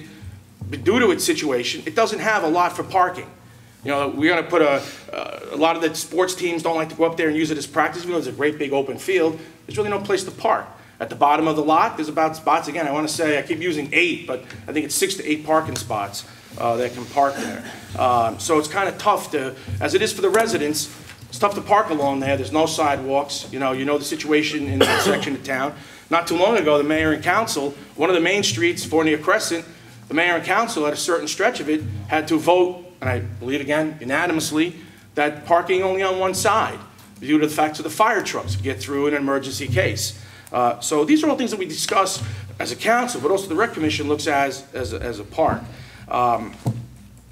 due to its situation, it doesn't have a lot for parking. You know, we're going to put a lot of the sports teams don't like to go up there and use it as practice field. It's a great big open field. There's really no place to park. At the bottom of the lot, there's about spots, again, I want to say, I keep using 8, but I think it's 6 to 8 parking spots that can park there. So it's kind of tough to, as it is for the residents, it's tough to park along there. There's no sidewalks. You know the situation in that section of town. Not too long ago, the mayor and council, one of the main streets, Fournier Crescent, the mayor and council at a certain stretch of it had to vote, and I believe again unanimously, that parking only on one side due to the fact of the fire trucks to get through in an emergency case. So these are all things that we discuss as a council, but also the rec commission looks at as a park.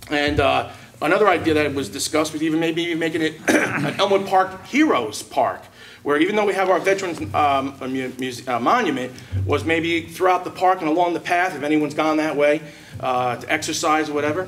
Another idea that was discussed was even maybe making it an Elmwood Park Heroes Park, where even though we have our Veterans Monument, was maybe throughout the park and along the path, if anyone's gone that way to exercise or whatever,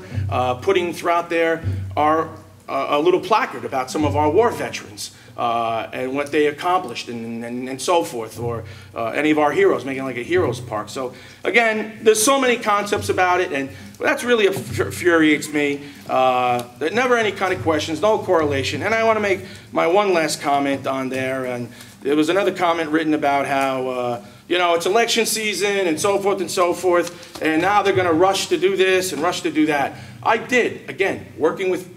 putting throughout there a little placard about some of our war veterans and what they accomplished and so forth, or any of our heroes, making like a heroes park. So again, there's so many concepts about it, and that's really infuriates me. There never any kind of questions, no correlation. And I want to make my one last comment on there. And there was another comment written about how, you know, it's election season and so forth, and now they're going to rush to do this and rush to do that. I did, again, working with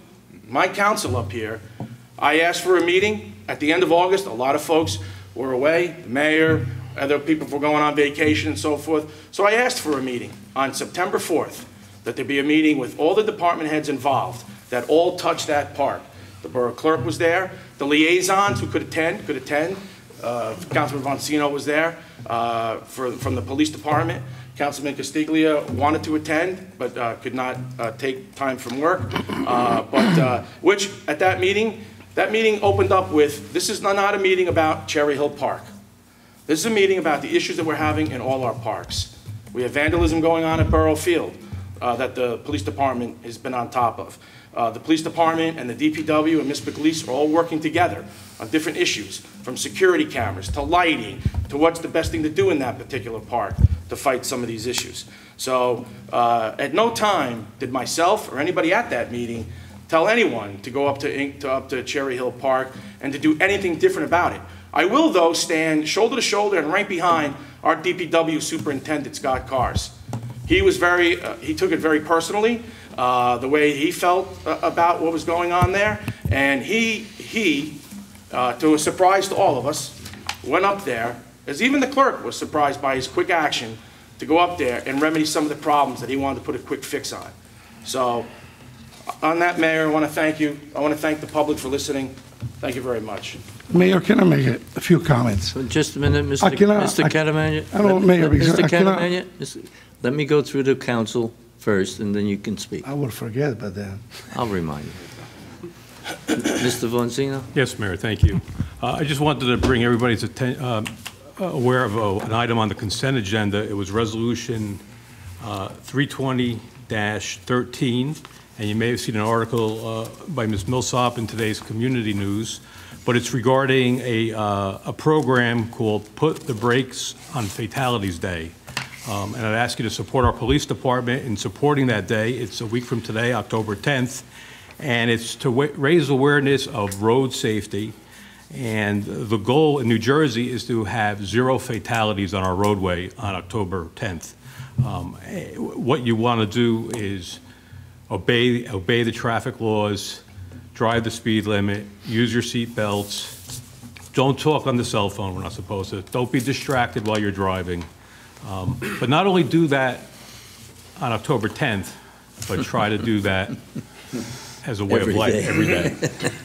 my council up here, I asked for a meeting at the end of August. A lot of folks were away, the mayor, other people were going on vacation and so forth. So I asked for a meeting on September 4th, that there be a meeting with all the department heads involved that all touch that park. The borough clerk was there, the liaisons who could attend. Councilman Voncino was there from the police department. Councilman Castiglia wanted to attend, but could not take time from work. Which at that meeting opened up with, this is not a meeting about Cherry Hill Park. This is a meeting about the issues that we're having in all our parks. We have vandalism going on at Borough Field that the police department has been on top of. The police department and the DPW and Ms. McLeese are all working together on different issues, from security cameras to lighting to what's the best thing to do in that particular park to fight some of these issues. So at no time did myself or anybody at that meeting tell anyone to go up to Cherry Hill Park and to do anything different about it. I will, though, stand shoulder to shoulder and right behind our DPW Superintendent, Scott Cars. He was he took it very personally, the way he felt about what was going on there, and he, to a surprise to all of us, went up there, as even the clerk was surprised by his quick action, to go up there and remedy some of the problems that he wanted to put a quick fix on. So, on that, Mayor, I want to thank you. I want to thank the public for listening. Thank you very much. Mayor, can I make a few comments? Just a minute, Mr. Catamagna. I don't, Mayor, because Mr. Catamagna, let me go through the council first, and then you can speak. I will forget, but then. I'll remind you. Mr. Voncino? Yes, Mayor, thank you. I just wanted to bring everybody's aware of an item on the consent agenda. It was Resolution 320-13, and you may have seen an article by Ms. Millsop in today's Community News, but it's regarding a program called Put the Brakes on Fatalities Day. And I'd ask you to support our police department in supporting that day. It's a week from today, October 10th, and it's to raise awareness of road safety. And the goal in New Jersey is to have 0 fatalities on our roadway on October 10th. What you want to do is obey the traffic laws, drive the speed limit, use your seat belts, don't talk on the cell phone, we're not supposed to, don't be distracted while you're driving. But not only do that on October 10th, but try to do that as a way of life every day.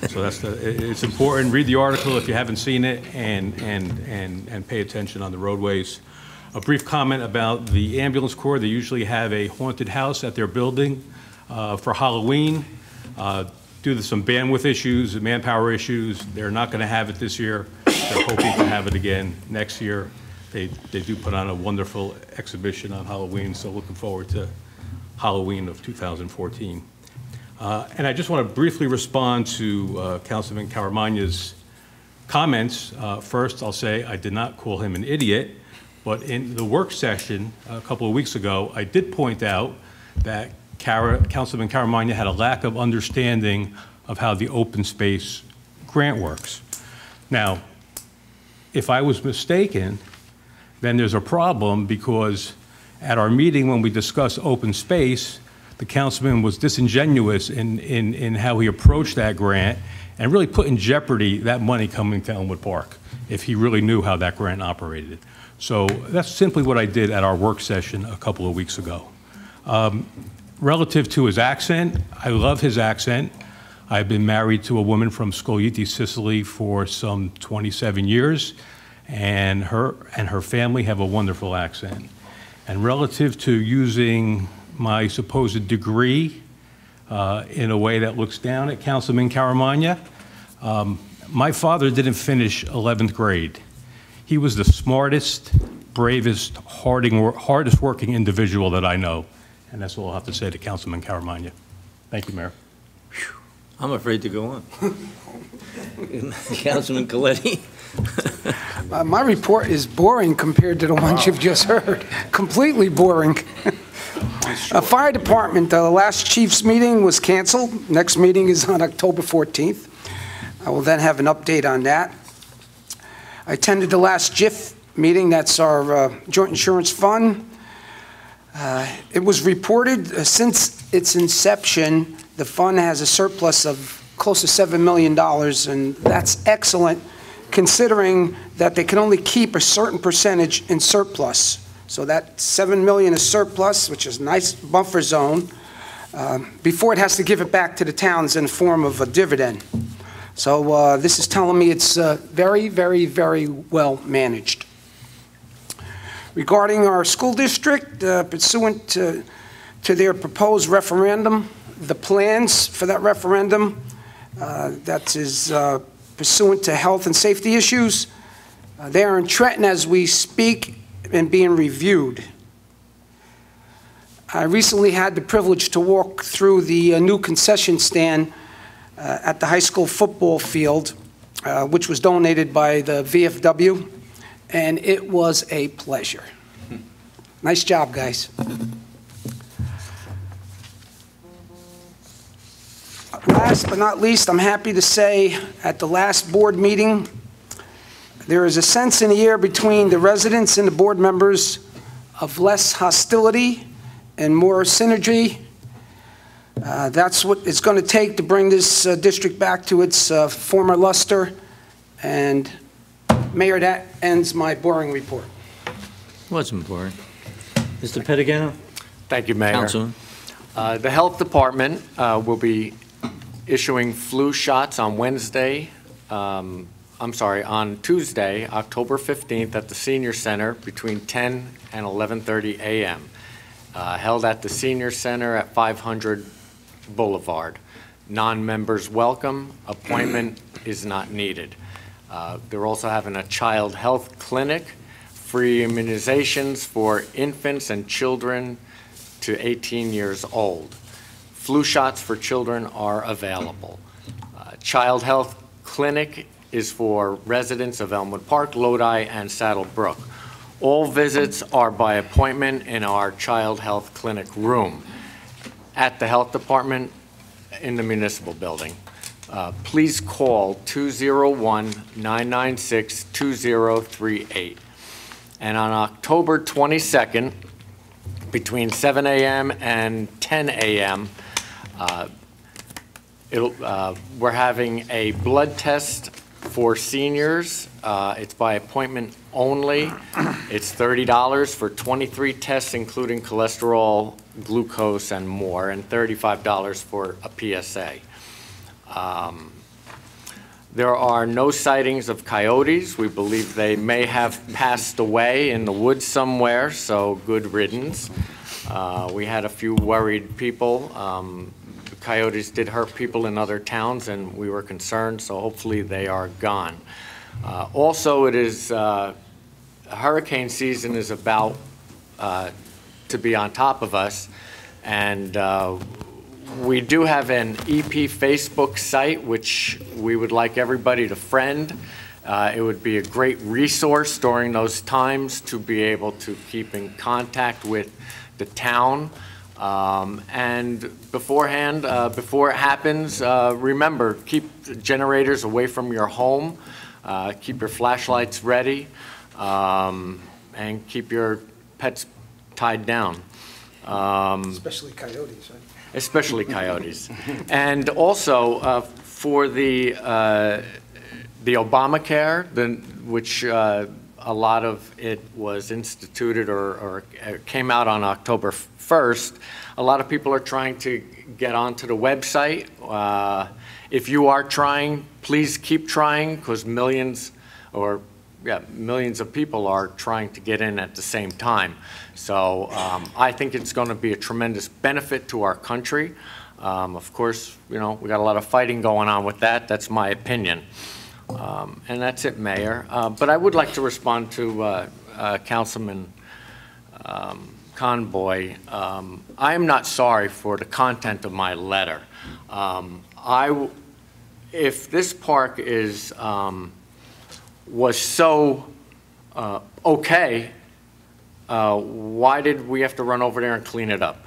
So it's important. Read the article if you haven't seen it, and pay attention on the roadways. A brief comment about the ambulance corps. They usually have a haunted house at their building for Halloween. due to some bandwidth issues, manpower issues, they're not going to have it this year. They're hoping to have it again next year. They do put on a wonderful exhibition on Halloween, so looking forward to Halloween of 2014. And I just want to briefly respond to Councilman Caramagna's comments. First, I'll say I did not call him an idiot, but in the work session a couple of weeks ago, I did point out that Councilman Caramagna had a lack of understanding of how the open space grant works. Now, if I was mistaken, then there's a problem, because at our meeting when we discussed open space, the councilman was disingenuous in how he approached that grant and really put in jeopardy that money coming to Elmwood Park if he really knew how that grant operated. So that's simply what I did at our work session a couple of weeks ago. Relative to his accent, I love his accent. I've been married to a woman from Scogliete, Sicily for some 27 years, and her family have a wonderful accent. And relative to using my supposed degree in a way that looks down at Councilman Caramagna, my father didn't finish 11th grade. He was the smartest, bravest, hardest working individual that I know. And that's all I'll have to say to Councilman Caramagna. Thank you, Mayor. I'm afraid to go on. Councilman Coletti. My report is boring compared to the ones you've just heard. Completely boring. Fire department, the last chief's meeting was canceled. Next meeting is on October 14th. I will then have an update on that. I attended the last JIF meeting. That's our joint insurance fund. It was reported since its inception, the fund has a surplus of close to $7 million, and that's excellent considering that they can only keep a certain percentage in surplus. So that $7 million is surplus, which is a nice buffer zone, before it has to give it back to the towns in the form of a dividend. So this is telling me it's very, very, very well managed. Regarding our school district, pursuant to their proposed referendum, the plans for that referendum, that is pursuant to health and safety issues, they are in Trenton as we speak and being reviewed. I recently had the privilege to walk through the new concession stand at the high school football field, which was donated by the VFW, and it was a pleasure. Nice job, guys. Last but not least, I'm happy to say at the last board meeting, there is a sense in the air between the residents and the board members of less hostility and more synergy. That's what it's going to take to bring this district back to its former luster. And Mayor, that ends my boring report. Wasn't boring. Mr. Pedigano? Thank you, Mayor. Councilman. The Health Department will be issuing flu shots on on Tuesday, October 15th at the Senior Center between 10 and 11:30 a.m. Held at the Senior Center at 500 Boulevard. Non-members welcome. Appointment is not needed. They're also having a child health clinic, free immunizations for infants and children to 18 years old. Flu shots for children are available. Child health clinic is for residents of Elmwood Park, Lodi, and Saddle Brook. All visits are by appointment in our child health clinic room at the health department in the municipal building. Please call 201-996-2038. And on October 22nd, between 7 a.m. and 10 a.m., we're having a blood test for seniors. It's by appointment only. It's $30 for 23 tests, including cholesterol, glucose, and more, and $35 for a PSA. There are no sightings of coyotes. We believe they may have passed away in the woods somewhere, so good riddance. We had a few worried people coyotes did hurt people in other towns, and we were concerned, so hopefully they are gone. Also, it is hurricane season is about to be on top of us, and we do have an EP Facebook site, which we would like everybody to friend. It would be a great resource during those times to be able to keep in contact with the town. And beforehand, before it happens, remember, keep the generators away from your home, keep your flashlights ready, and keep your pets tied down. Especially coyotes, right? Especially coyotes. And also, for the Obamacare, which a lot of it was instituted or came out on October 1st, a lot of people are trying to get onto the website. If you are trying, please keep trying, because millions of people are trying to get in at the same time. So I think it's going to be a tremendous benefit to our country. Of course, we got a lot of fighting going on with that. That's my opinion. And that's it, Mayor. But I would like to respond to Councilman Conboy. I am not sorry for the content of my letter. If this park was so okay, why did we have to run over there and clean it up?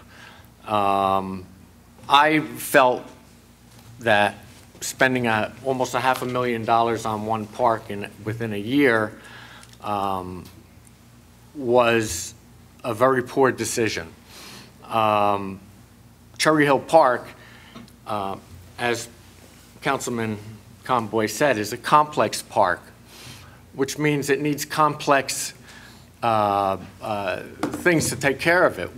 I felt that spending almost $500,000 on one park within a year was a very poor decision. Cherry Hill Park, as Councilman Conboy said, is a complex park, which means it needs complex things to take care of it.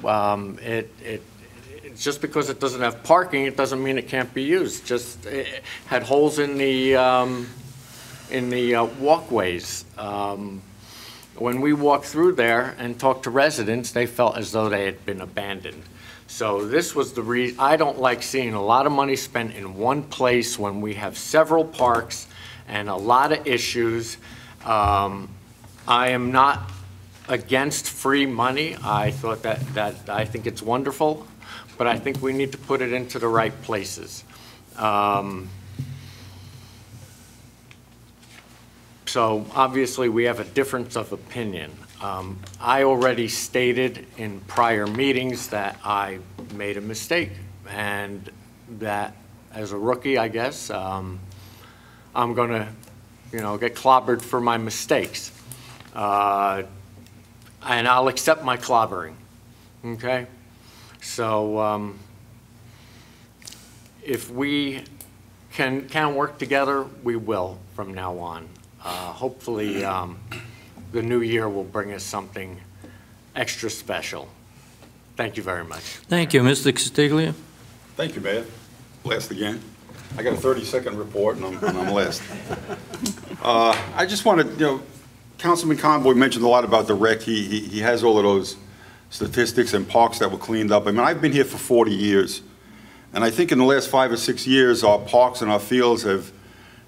Just because it doesn't have parking, it doesn't mean it can't be used. It had holes in the walkways. When we walked through there and talked to residents, they felt as though they had been abandoned. So this was the reason. I don't like seeing a lot of money spent in one place when we have several parks and a lot of issues. I am not against free money. I thought I think it's wonderful, but I think we need to put it into the right places. So obviously we have a difference of opinion. I already stated in prior meetings that I made a mistake, and that as a rookie, I guess, I'm going to, get clobbered for my mistakes. And I'll accept my clobbering, okay? So if we can work together, we will from now on. Hopefully the new year will bring us something extra special. Thank you very much. Thank you. Mr. Castiglia? Thank you, Mayor. Last again. I got a 30-second report, and I'm last. I just wanted, Councilman Conboy mentioned a lot about the rec. He has all of those statistics and parks that were cleaned up. I mean, I've been here for 40 years, and I think in the last 5 or 6 years, our parks and our fields have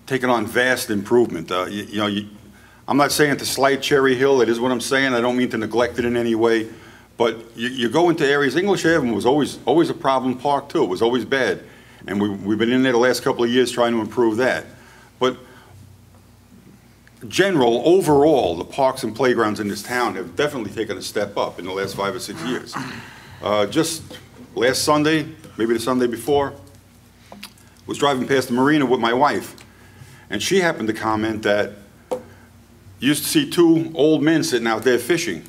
taken on vast improvement. I'm not saying to slight Cherry Hill, it is what I'm saying. I don't mean to neglect it in any way, but you go into areas, English Avenue was always a problem park too. It was always bad, and we've been in there the last couple of years trying to improve that. But overall, the parks and playgrounds in this town have definitely taken a step up in the last 5 or 6 years. Just last Sunday, maybe the Sunday before, was driving past the marina with my wife, and she happened to comment that you used to see 2 old men sitting out there fishing,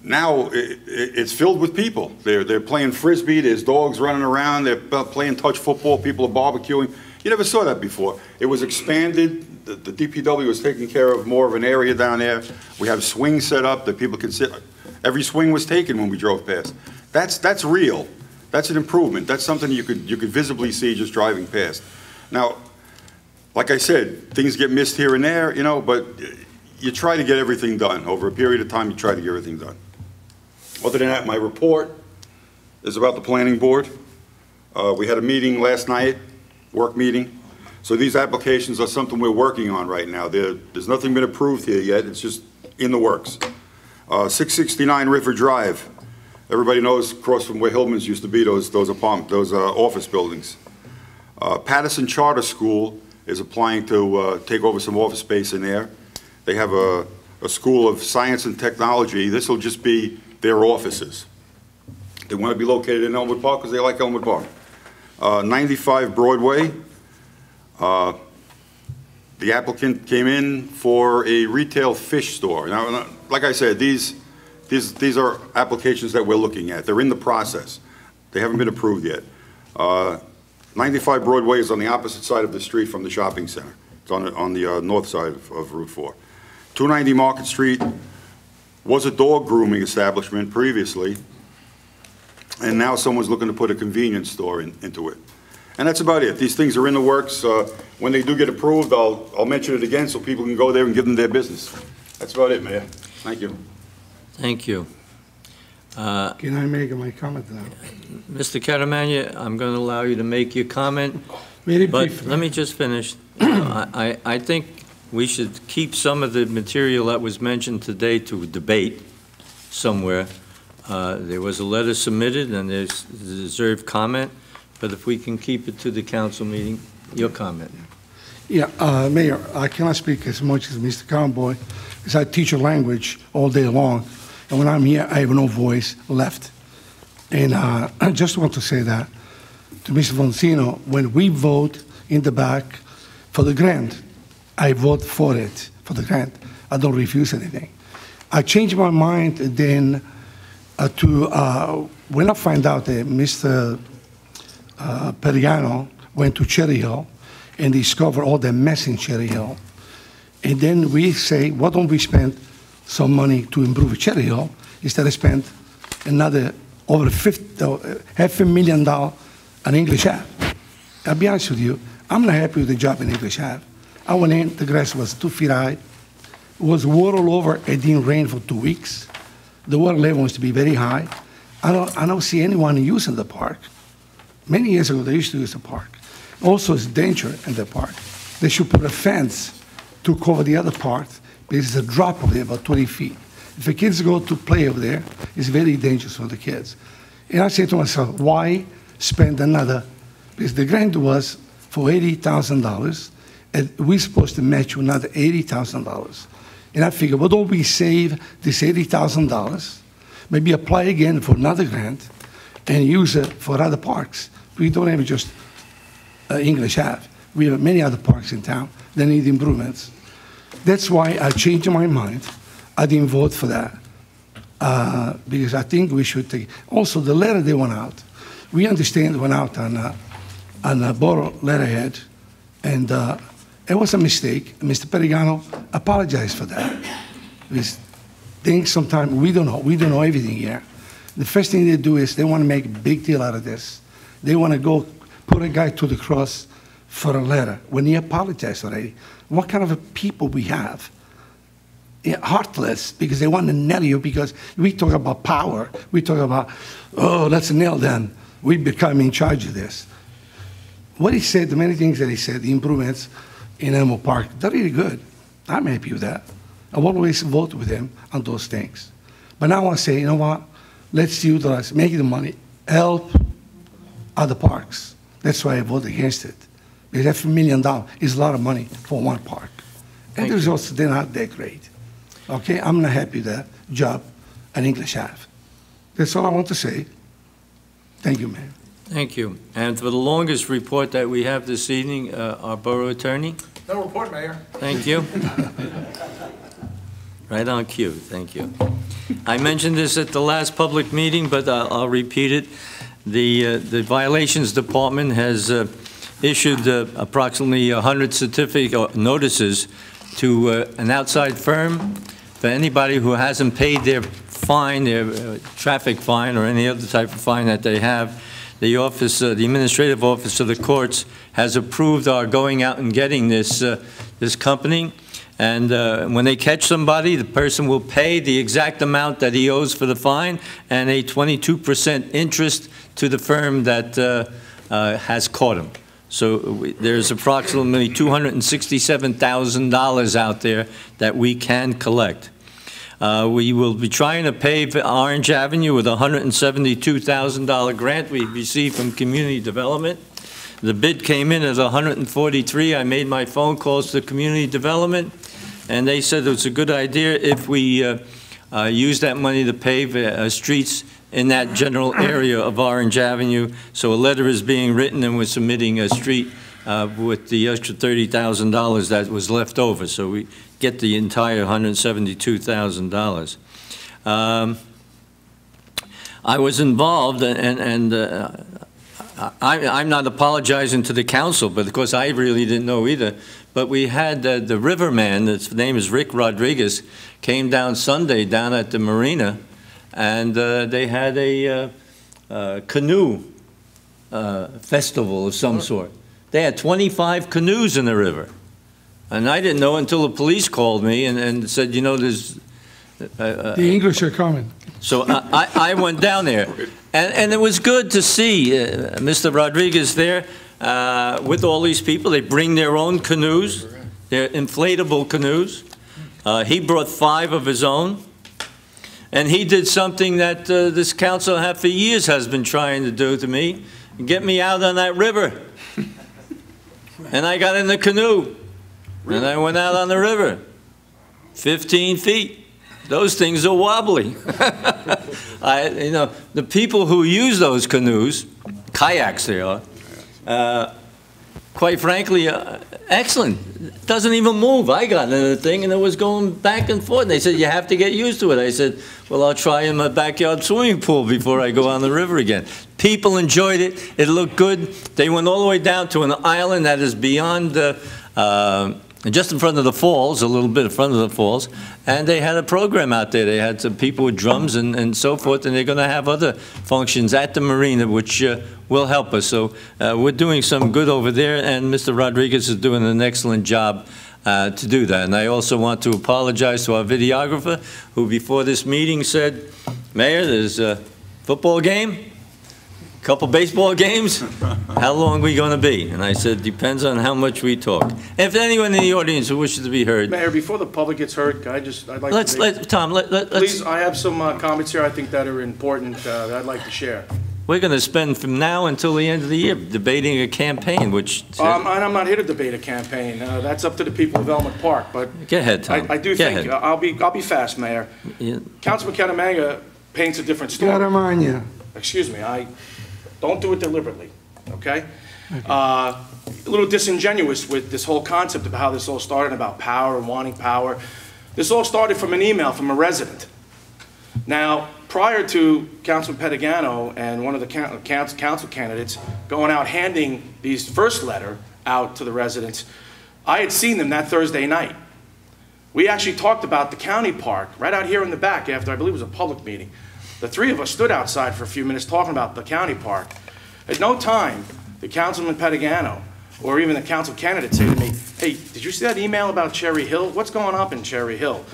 Now it's filled with people. They're playing Frisbee, there's dogs running around, they're playing touch football, people are barbecuing. You never saw that before. It was expanded. The DPW was taking care of more of an area down there. We have swings set up that people can sit. Every swing was taken when we drove past. That's real. That's an improvement. That's something you could visibly see just driving past. Now, like I said, things get missed here and there, but you try to get everything done. Over a period of time, you try to get everything done. Other than that, my report is about the planning board. We had a meeting last night, work meeting. So these applications are something we're working on right now. There's nothing been approved here yet. It's just in the works. 669 River Drive. Everybody knows across from where Hillman's used to be, those office buildings. Patterson Charter School is applying to take over some office space in there. They have a school of science and technology. This will just be their offices. They want to be located in Elmwood Park because they like Elmwood Park. 95 Broadway. The applicant came in for a retail fish store. Now, like I said, these are applications that we're looking at. They're in the process. They haven't been approved yet. 95 Broadway is on the opposite side of the street from the shopping center. It's on the north side of Route 4. 290 Market Street was a dog grooming establishment previously, and now someone's looking to put a convenience store into it. And that's about it. These things are in the works. When they do get approved, I'll mention it again so people can go there and give them their business. That's about it, Mayor. Thank you. Thank you. Can I make my comment now? Mr. Caramagna, I'm going to allow you to make your comment, Very but brief. let me just finish. I think we should keep some of the material that was mentioned today to debate somewhere. There was a letter submitted, and there's deserved comment, but if we can keep it to the council meeting, your comment. Yeah, Mayor, I cannot speak as much as Mr. Conboy, because I teach a language all day long, and when I'm here, I have no voice left. And I just want to say that to Mr. Fontino, when we vote in the back for the grant, I vote for it, for the grant. I don't refuse anything. I changed my mind then when I find out that Mr. Periano went to Cherry Hill and discovered all the mess in Cherry Hill. And then we say, why don't we spend some money to improve Cherry Hill instead of spend another over $500,000 on English Ave. I'll be honest with you, I'm not happy with the job in English Ave. I went in, the grass was 2 feet high. It was water all over, it didn't rain for 2 weeks. The water level was to be very high. I don't see anyone using the park. Many years ago, they used to use the park. Also, it's danger in the park. They should put a fence to cover the other part, because there's a drop over there about 20 feet. If the kids go to play over there, it's very dangerous for the kids. And I say to myself, why spend another? Because the grant was for $80,000, and we're supposed to match another $80,000. And I figure, why don't we save this $80,000, maybe apply again for another grant, and use it for other parks. We don't have just English Ave. We have many other parks in town that need improvements. That's why I changed my mind. I didn't vote for that because I think we should take. Also, the letter they went out, we understand went out on a borough letterhead, and it was a mistake. Mr. Perigano apologized for that. Because things sometimes we don't know everything here. The first thing they do is they want to make a big deal out of this. They want to go put a guy to the cross for a letter when he apologized already. What kind of a people we have? Heartless, because they want to nail you, because we talk about power. We talk about, oh, let's nail them. We become in charge of this. What he said, the many things that he said, the improvements in Elmwood Park, they're really good. I'm happy with that. I've always voted with him on those things. But now I want to say, you know what? Let's utilize, make the money, help other parks. That's why I voted against it. Because $500,000 million is a lot of money for one park. And the results, they're not that great. Okay, I'm not happy with that job at English Ave. That's all I want to say. Thank you, Mayor. Thank you. And for the longest report that we have this evening, our borough attorney. No report, Mayor. Thank you. Right on cue. Thank you. I mentioned this at the last public meeting, but I'll repeat it. The Violations Department has issued approximately 100 certificate notices to an outside firm for anybody who hasn't paid their fine, their traffic fine, or any other type of fine that they have. The office, the administrative office of the courts, has approved our going out and getting this company. And when they catch somebody, the person will pay the exact amount that he owes for the fine and a 22% interest to the firm that has caught them. So there's approximately $267,000 out there that we can collect. We will be trying to pave Orange Avenue with a $172,000 grant we received from Community Development. The bid came in as $143,000. I made my phone calls to Community Development, and they said it was a good idea if we use that money to pave streets in that general area of Orange Avenue. So a letter is being written, and we're submitting a street with the extra $30,000 that was left over. So we get the entire $172,000. I was involved, and I'm not apologizing to the council, but of course I really didn't know either. But we had the riverman, his name is Rick Rodriguez, came down Sunday down at the marina, and they had a canoe festival of some sort. They had 25 canoes in the river. And I didn't know until the police called me and said, you know, there's... the English are coming. So I went down there. And it was good to see Mr. Rodriguez there with all these people. They bring their own canoes, their inflatable canoes. He brought 5 of his own. And he did something that this council for years has been trying to do to me, get me out on that river. And I got in the canoe, and I went out on the river, 15 feet. Those things are wobbly. You know, the people who use those canoes, kayaks they are, quite frankly, excellent. It doesn't even move. I got in the thing and it was going back and forth. And they said, you have to get used to it. I said, well, I'll try in my backyard swimming pool before I go on the river again. People enjoyed it. It looked good. They went all the way down to an island that is beyond, just in front of the falls, a little bit in front of the falls, and they had a program out there. They had some people with drums and so forth, and they're going to have other functions at the marina, which will help us. So we're doing some good over there, and Mr. Rodriguez is doing an excellent job to do that. And I also want to apologize to our videographer, who before this meeting said, Mayor, there's a football game, a couple baseball games, how long are we going to be? And I said, depends on how much we talk. If anyone in the audience who wishes to be heard. Mayor, before the public gets heard, I'd like let's, to make, Tom, please, I have some comments here I think that are important that I'd like to share. We're going to spend from now until the end of the year debating a campaign, which... And I'm not here to debate a campaign. That's up to the people of Elmwood Park, but... Go ahead, Tom. I do think, I'll be fast, Mayor. Yeah. Councilman Caramagna paints a different story. Caramagna. Excuse me, don't do it deliberately, okay? A little disingenuous with this whole concept of how this all started, about power and wanting power. This all started from an email from a resident. Now, prior to Councilman Pettigano and one of the council candidates going out handing these first letter out to the residents, I had seen them that Thursday night. We actually talked about the county park right out here in the back after, I believe it was a public meeting. The 3 of us stood outside for a few minutes talking about the county park. At no time did Councilman Pettigano or even the council candidate say to me, hey, did you see that email about Cherry Hill? What's going on in Cherry Hill?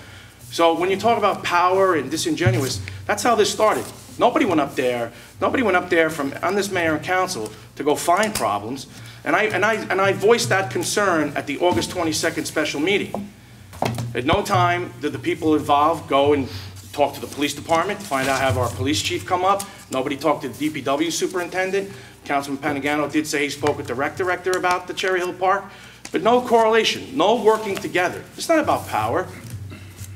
So when you talk about power and disingenuous, that's how this started. Nobody went up there from on this mayor and council to go find problems. And I voiced that concern at the August 22nd special meeting. At no time did the people involved go and talk to the police department to find out, have our police chief come up. Nobody talked to the DPW superintendent. Councilman Pettigano did say he spoke with the rec director about the Cherry Hill Park, but no correlation, no working together. It's not about power,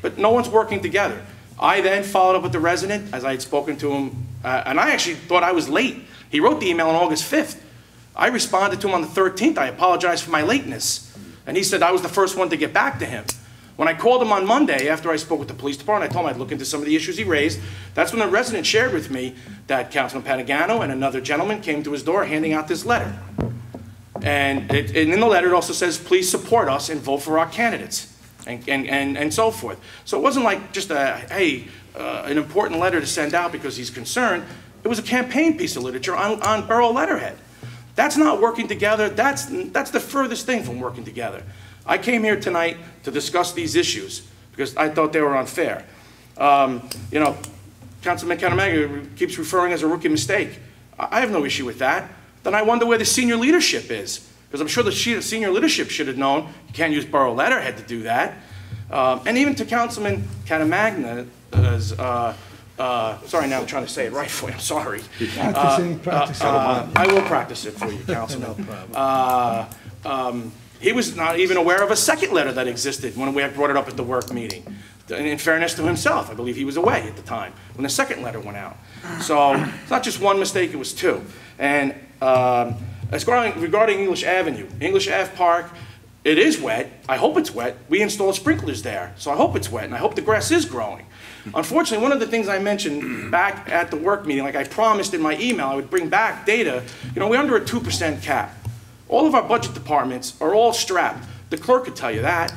but no one's working together. I then followed up with the resident as I had spoken to him, and I actually thought I was late. He wrote the email on August 5th. I responded to him on the 13th. I apologized for my lateness. And he said I was the first one to get back to him. When I called him on Monday after I spoke with the police department, I told him I'd look into some of the issues he raised. That's when the resident shared with me that Councilman Pettigano and another gentleman came to his door handing out this letter. And in the letter it also says, please support us and vote for our candidates and so forth. So it wasn't like just an important letter to send out because he's concerned. It was a campaign piece of literature on borough letterhead. That's not working together. That's the furthest thing from working together. I came here tonight to discuss these issues because I thought they were unfair. You know, Councilman Caramagna keeps referring as a rookie mistake. I have no issue with that. then I wonder where the senior leadership is. Because I'm sure the senior leadership should have known you can't use borough letterhead to do that. And even to Councilman Catamagna, sorry, now I'm trying to say it right for you, I'm sorry. Practicing. I will practice it for you, Councilman. No problem. He was not even aware of a second letter that existed when we had brought it up at the work meeting. And in fairness to himself, I believe he was away at the time when the second letter went out. So it's not just one mistake, it was two. And regarding English Avenue, English Ave Park, it is wet. I hope it's wet. We installed sprinklers there, so I hope it's wet, and I hope the grass is growing. Unfortunately, one of the things I mentioned back at the work meeting, like I promised in my email, I would bring back data. You know, we're under a 2% cap. All of our budget departments are all strapped. The clerk could tell you that.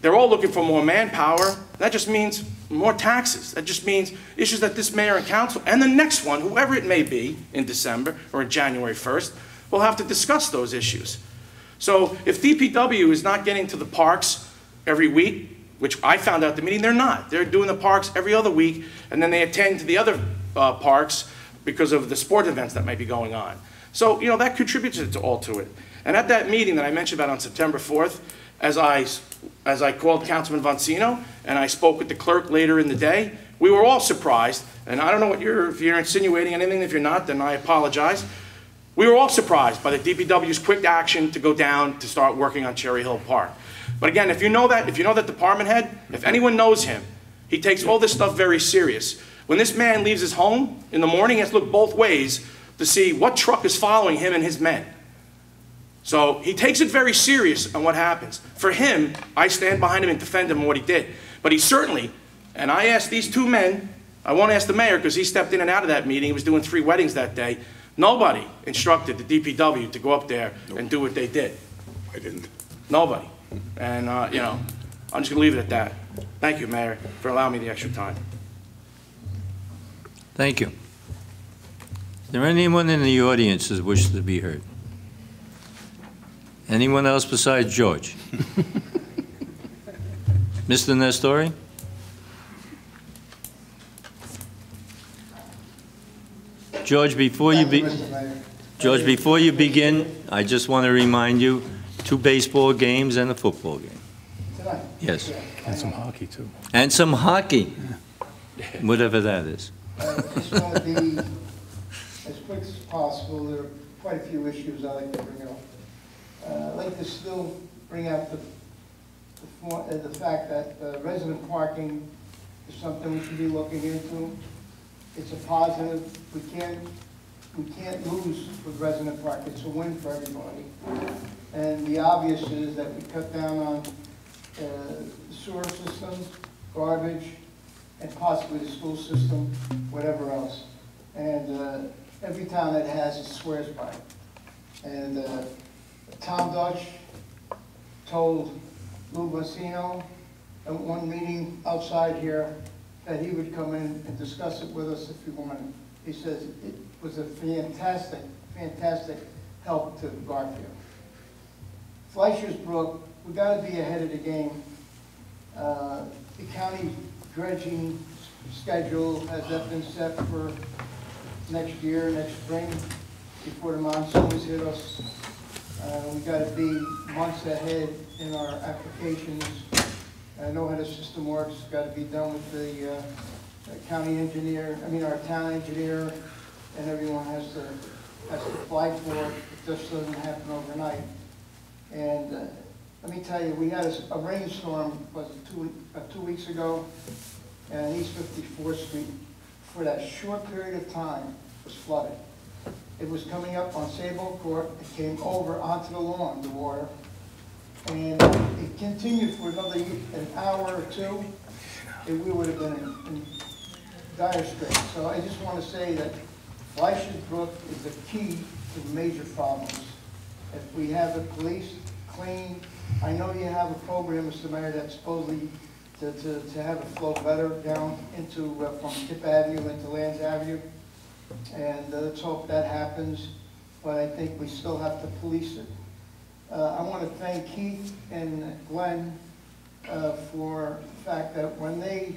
They're all looking for more manpower. That just means more taxes. That just means issues that this mayor and council, and the next one, whoever it may be, in December or in January 1st, will have to discuss those issues. So if DPW is not getting to the parks every week, which I found out at the meeting, they're not. They're doing the parks every other week, and then they attend to the other parks because of the sport events that might be going on. So, you know, that contributes all to it. And at that meeting that I mentioned about on September 4th, as I called Councilman Vancino and I spoke with the clerk later in the day, we were all surprised. And I don't know if you're insinuating anything. If you're not, then I apologize. We were all surprised by the DPW's quick action to go down to start working on Cherry Hill Park. But again, if you know that department head, if anyone knows him, he takes all this stuff very serious. When this man leaves his home in the morning, he has to look both ways to see what truck is following him and his men. So he takes it very serious on what happens. For him, I stand behind him and defend him on what he did. But he certainly, and I asked these two men, I won't ask the mayor because he stepped in and out of that meeting, he was doing 3 weddings that day. Nobody instructed the DPW to go up there and do what they did. I didn't. Nobody. And, you know, I'm just going to leave it at that. Thank you, Mayor, for allowing me the extra time. Thank you. Is there anyone in the audience that wishes to be heard? Anyone else besides George? Mr. Nestori? George, before you begin, I just want to remind you, 2 baseball games and a football game. Tonight? Yes. And some hockey, too. And some hockey, whatever that is. Just want to be as quick as possible. There are quite a few issues I'd like to bring up. I'd like to still bring out the fact that resident parking is something we should be looking into. It's a positive. We can't lose with resident park. It's a win for everybody. And the obvious is that we cut down on sewer systems, garbage, and possibly the school system, whatever else. And every town that has it swears by it. And Tom Dutch told Lou Vancino at one meeting outside here that he would come in and discuss it with us if he wanted. He says it was a fantastic, fantastic help to Garfield. Fleischer's Brook, we got to be ahead of the game. The county dredging schedule, has that been set for next year, next spring, before the monsoons hit us? We got to be months ahead in our applications. I know how the system works. It's got to be done with the county engineer, our town engineer, and everyone has to apply for it. It just doesn't happen overnight. And let me tell you, we had a rainstorm, was it 2 weeks ago, and East 54th Street, for that short period of time, was flooded. It was coming up on Sable Court. It came over onto the lawn, the water, and it continued for another an hour or two, and we would have been in dire straits. So I just want to say that Fleischer's Brook is the key to major problems. If we have the police clean, I know you have a program, Mr. Mayor, that's supposedly to have it flow better down into from Kip Avenue into Lands Avenue, and let's hope that happens. But I think we still have to police it. I want to thank Keith and Glenn for the fact that when they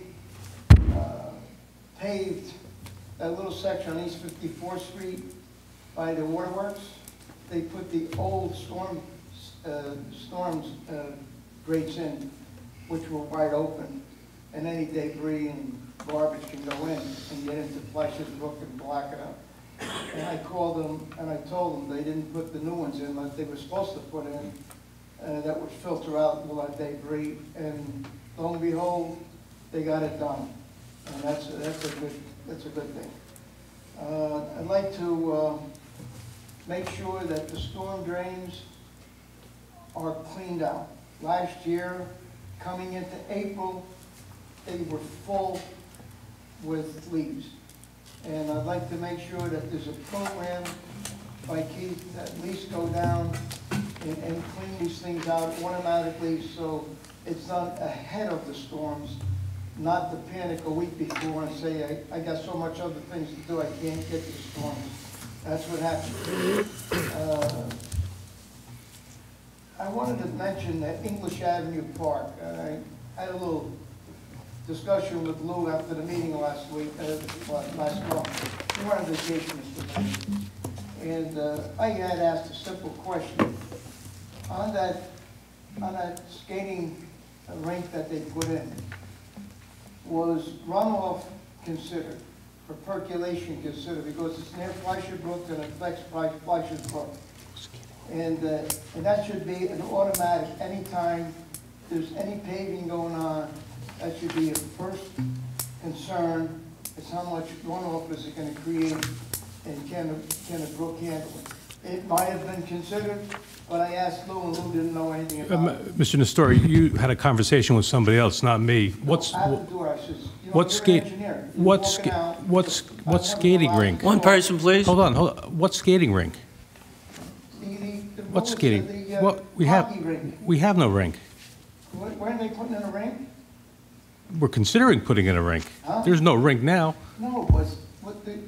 paved that little section on East 54th Street by the waterworks, they put the old storms grates in, which were wide open, and any debris and garbage can go in and get into Fleish's Brook and block it up. And I called them and I told them they didn't put the new ones in like they were supposed to put in, that would filter out all that debris, and lo and behold, they got it done. And that's a good thing. I'd like to make sure that the storm drains are cleaned out. Last year, coming into April, they were full with leaves. And I'd like to make sure that there's a program by Keith that at least go down and clean these things out automatically, so it's done ahead of the storms, not to panic a week before and say, I got so much other things to do, I can't get to the storms. That's what happened. I wanted to mention that English Avenue Park. I had a little discussion with Lou after the meeting last month. We were on vacation this week. And I had asked a simple question. On that skating rink that they put in, was runoff considered, or percolation considered, because it's near Fleischer Brook and it affects Fleischer's Brook. And that should be an automatic, anytime there's any paving going on, that should be a first concern, is how much runoff is it going to create, and can the brook handle it? It might have been considered, but I asked Lou, and Lou didn't know anything about it. Mr. Nestori, you had a conversation with somebody else, not me. What's skating rink? One person, please. Hold on. What's skating rink? What's skating? What we have no rink. Weren't they putting in a rink? We're considering putting in a rink. Huh? There's no rink now. No, but to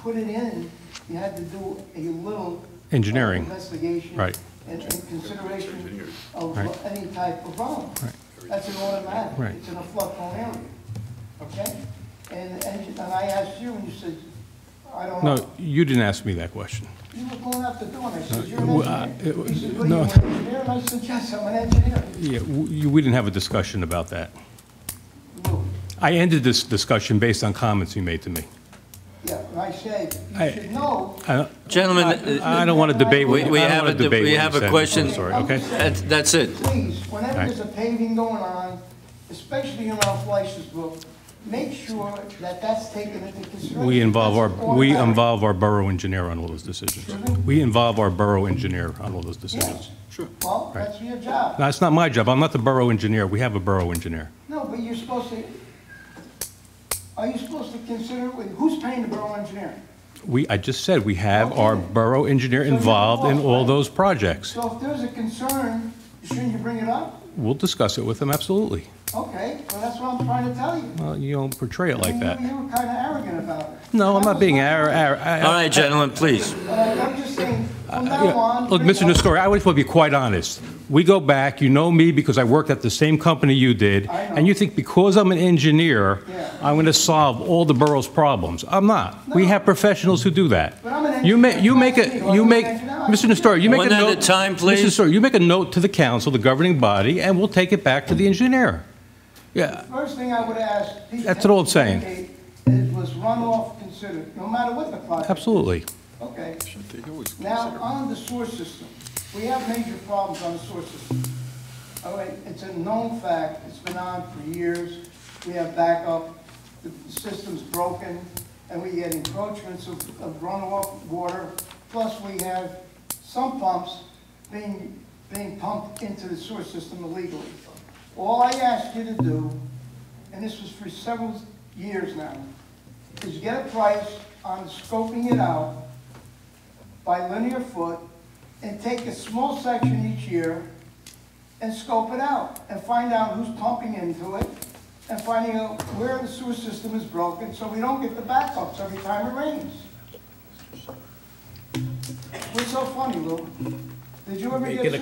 put it in, you had to do a little Engineering. Investigation. Right. And consideration of Right. any type of runoff. Right. That's an automatic. Right. It's in a flood-prone area. Okay? And I asked you, and you said, I don't know. No, you didn't ask me that question. You were going out the door, and I said, you're an engineer. You said, what, no. are you an engineer? And I said, yes, I'm an engineer. Yeah, we didn't have a discussion about that. I ended this discussion based on comments you made to me. Yeah, and I said, you should know. Gentlemen, I don't want to debate. we have a question. Sorry, okay? That's it. Please, whenever there's a paving going on, especially around Fleischer's Brook, make sure that that's taken into consideration. We involve That's our borough engineer on all those decisions. We involve our borough engineer on all those decisions. Yes. Sure. Well, that's your job. No, it's not my job. I'm not the borough engineer. We have a borough engineer. No, but you're supposed to, are you supposed to consider, who's paying the borough engineer? I just said we have our borough engineer involved in all those projects. So if there's a concern, shouldn't you bring it up? We'll discuss it with them, absolutely. Okay, well, that's what I'm trying to tell you. Well, you don't portray it like that. You were kind of arrogant about it. No, I'm not being arrogant. All right, gentlemen, please. I'm just saying, from now on. Look, Mr. Nestori, I always want to be quite honest. We go back, you know me because I worked at the same company you did, and you think because I'm an engineer, I'm going to solve all the borough's problems. I'm not. We have professionals who do that. But I'm an You make, engineer. Mr. Nestori, you make a note. One at a time, please. Mr. Nestori, you make a note to the council, the governing body, and we'll take it back to the engineer. Yeah. First thing I would ask. That's all I'm saying. Was runoff considered, no matter what the project? Absolutely. Okay. Now, on the sewer system, we have major problems on the sewer system. All right, it's a known fact, it's been on for years. We have backup, the system's broken, and we get encroachments of runoff water. Plus, we have some pumps being pumped into the sewer system illegally. All I asked you to do, and this was for several years now, is get a price on scoping it out by linear foot and take a small section each year and scope it out and find out who's pumping into it and finding out where the sewer system is broken so we don't get the backups every time it rains. What's so funny, Lou? Did you making a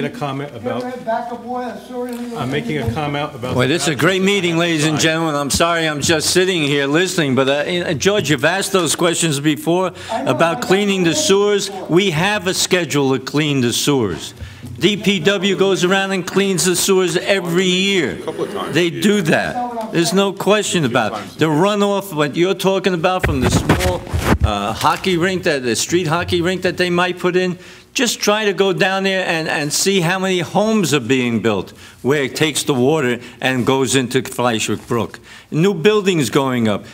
comment about. I'm making a comment about. Well, this is a great meeting, ladies and gentlemen. I'm sorry I'm just sitting here listening, but George, you've asked those questions before about cleaning the sewers. We have a schedule to clean the sewers. DPW goes around and cleans the sewers every year. They do that. There's no question about it. The runoff, what you're talking about from the small hockey rink, the street hockey rink that they might put in, just try to go down there and see how many homes are being built where it takes the water and goes into Fleischwick Brook. New buildings going up,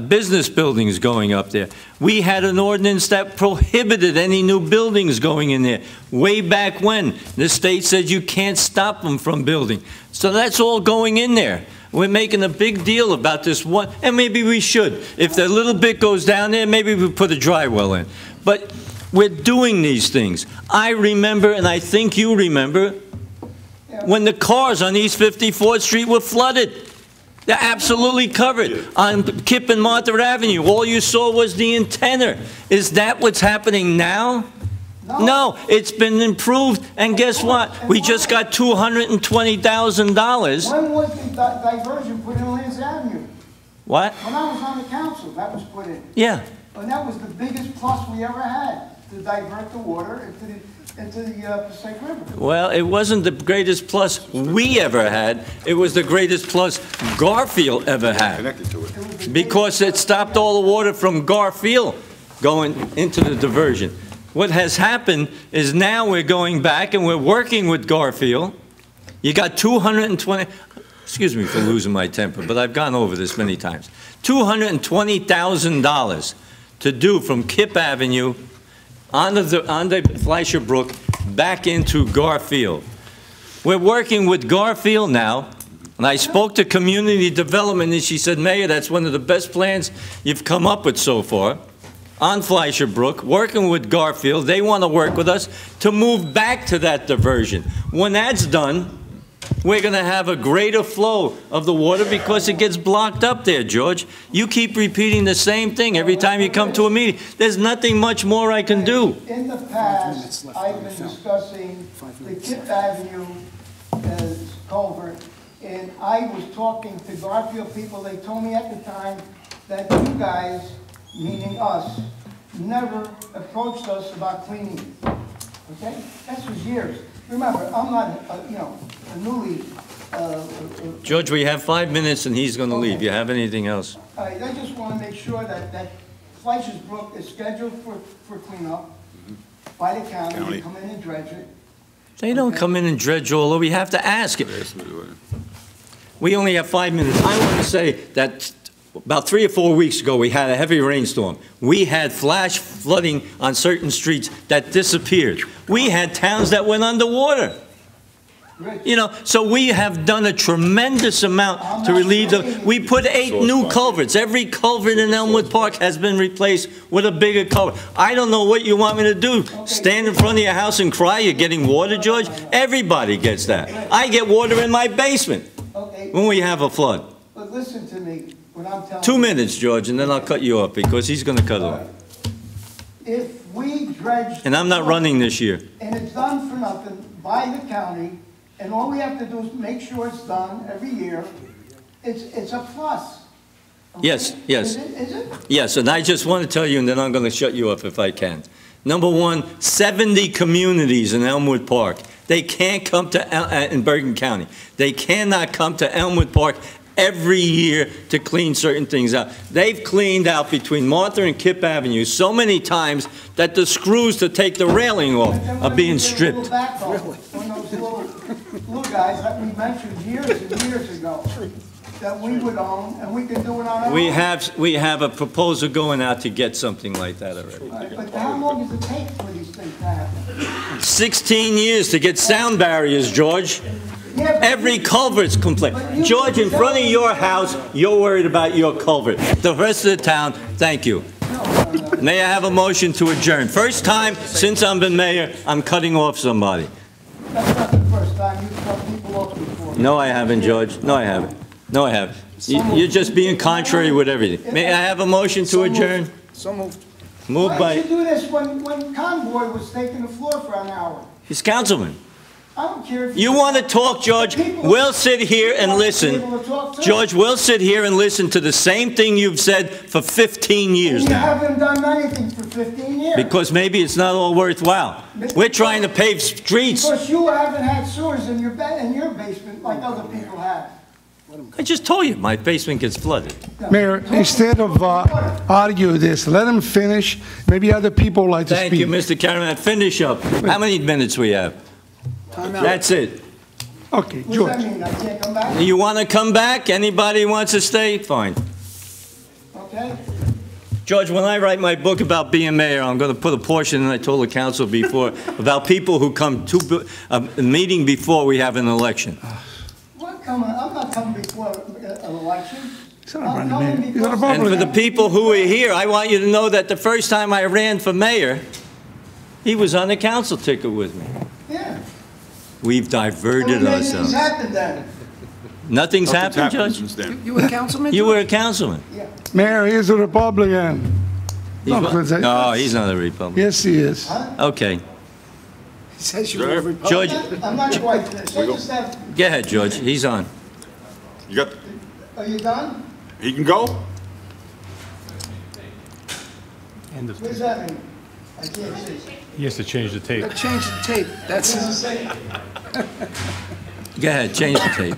business buildings going up there. We had an ordinance that prohibited any new buildings going in there way back when. The state said you can't stop them from building. So that's all going in there. We're making a big deal about this one, and maybe we should. If the little bit goes down there, maybe we put a dry well in. But we're doing these things. I remember, and I think you remember, when the cars on East 54th Street were flooded. They're absolutely covered. On Kip and Martha Avenue, all you saw was the antenna. Is that what's happening now? No, it's been improved, and guess what? We just got $220,000. When was the diversion put in Lance Avenue? What? When I was on the council, that was put in. Yeah. And that was the biggest plus we ever had, to divert the water into the Passaic River. Well, it wasn't the greatest plus we ever had. It was the greatest plus Garfield ever had. Because it stopped all the water from Garfield going into the diversion. What has happened is now we're going back and we're working with Garfield. You got 220, excuse me for losing my temper, but I've gone over this many times. $220,000 to do from Kip Avenue onto the Fleischer Brook back into Garfield. We're working with Garfield now, and I spoke to community development, and she said, Mayor, that's one of the best plans you've come up with so far. On Fleischer Brook, working with Garfield, they want to work with us to move back to that diversion. When that's done, we're going to have a greater flow of the water because it gets blocked up there, George. You keep repeating the same thing every time you come to a meeting. There's nothing much more I can do. In the past, I've been discussing the Kip Avenue culvert, and I was talking to Garfield people. They told me at the time that you guys, meaning us, never approached us about cleaning it. Okay? That was years. Remember, I'm not, a newly... George, we have 5 minutes and he's going to leave. You have anything else? I just want to make sure that Fleischer's Brook is scheduled for cleanup by the county. They come in and dredge it. They don't come in and dredge all over. We have to ask it. We only have 5 minutes. I want to say that about 3 or 4 weeks ago, we had a heavy rainstorm. We had flash flooding on certain streets that disappeared. We had towns that went underwater. You know, so we have done a tremendous amount to relieve them. We put 8 new culverts. Every culvert in Elmwood Park has been replaced with a bigger culvert. I don't know what you want me to do. Stand in front of your house and cry you're getting water, George? Everybody gets that. I get water in my basement when we have a flood. But listen to me. 2 minutes, George, and then I'll cut you off because he's going to cut off. If we dredge... And I'm not running this year. And it's done for nothing by the county, and all we have to do is make sure it's done every year, it's a plus. Okay? Yes, yes. Is it? Yes, and I just want to tell you, and then I'm going to shut you up if I can. Number one, 70 communities in Elmwood Park. They can't come to, in Bergen County, they cannot come to Elmwood Park every year to clean certain things out. They've cleaned out between Martha and Kip Avenue so many times that the screws to take the railing off are being stripped. When those little guys that we mentioned years and years ago that we would own, and we can do it on our own. We have a proposal going out to get something like that already. But how long does it take for these things to happen? 16 years to get sound barriers, George. Every culvert's complete. George, in front of your house, you're worried about your culvert. The rest of the town, thank you. May I have a motion to adjourn? First time since I've been mayor, I'm cutting off somebody. That's not the first time you've cut people off before. No, I haven't, George. No, I haven't. No, I haven't. You're just being contrary with everything. May I have a motion to adjourn? So moved. Moved Why did by you do this when Convoy was taking the floor for an hour? his councilman. I don't care if... You want to talk, George? We'll sit here and listen. George, we'll sit here and listen to the same thing you've said for 15 years You now. haven't done anything for 15 years. Because maybe it's not all worthwhile. We're trying to pave streets. Because you haven't had sewers in your basement like other people have. I just told you, my basement gets flooded. Mayor, instead of argue this, let him finish. Maybe other people like to speak. Thank you, Mr. Caravan. Finish up. How many minutes we have? That's it. Okay, What does George. that mean? I can't come back? You want to come back? Anybody wants to stay? Fine. Okay? George, when I write my book about being mayor, I'm going to put a portion, and I told the council before, about people who come to a meeting before we have an election. What coming? I'm not coming before an election. He's not I'm running, coming man. He's not a because- And for the people who are here, I want you to know that the first time I ran for mayor, he was on the council ticket with me. Yeah. We've diverted Well, maybe ourselves. things happened then. Nothing's happened, Judge? since then. You a councilman? You were a councilman. Mayor, he's a Republican. He's No, what? because I- No, he's not a Republican. Yes, he is. Okay. He says you're a Republican. George, I'm not quite finished. I just have, go ahead, George. He's on. You got, are you done? he can go? End What of- does that mean? I can't see. He has to change the tape. Change the tape. That's What does it say? Go ahead, change the tape.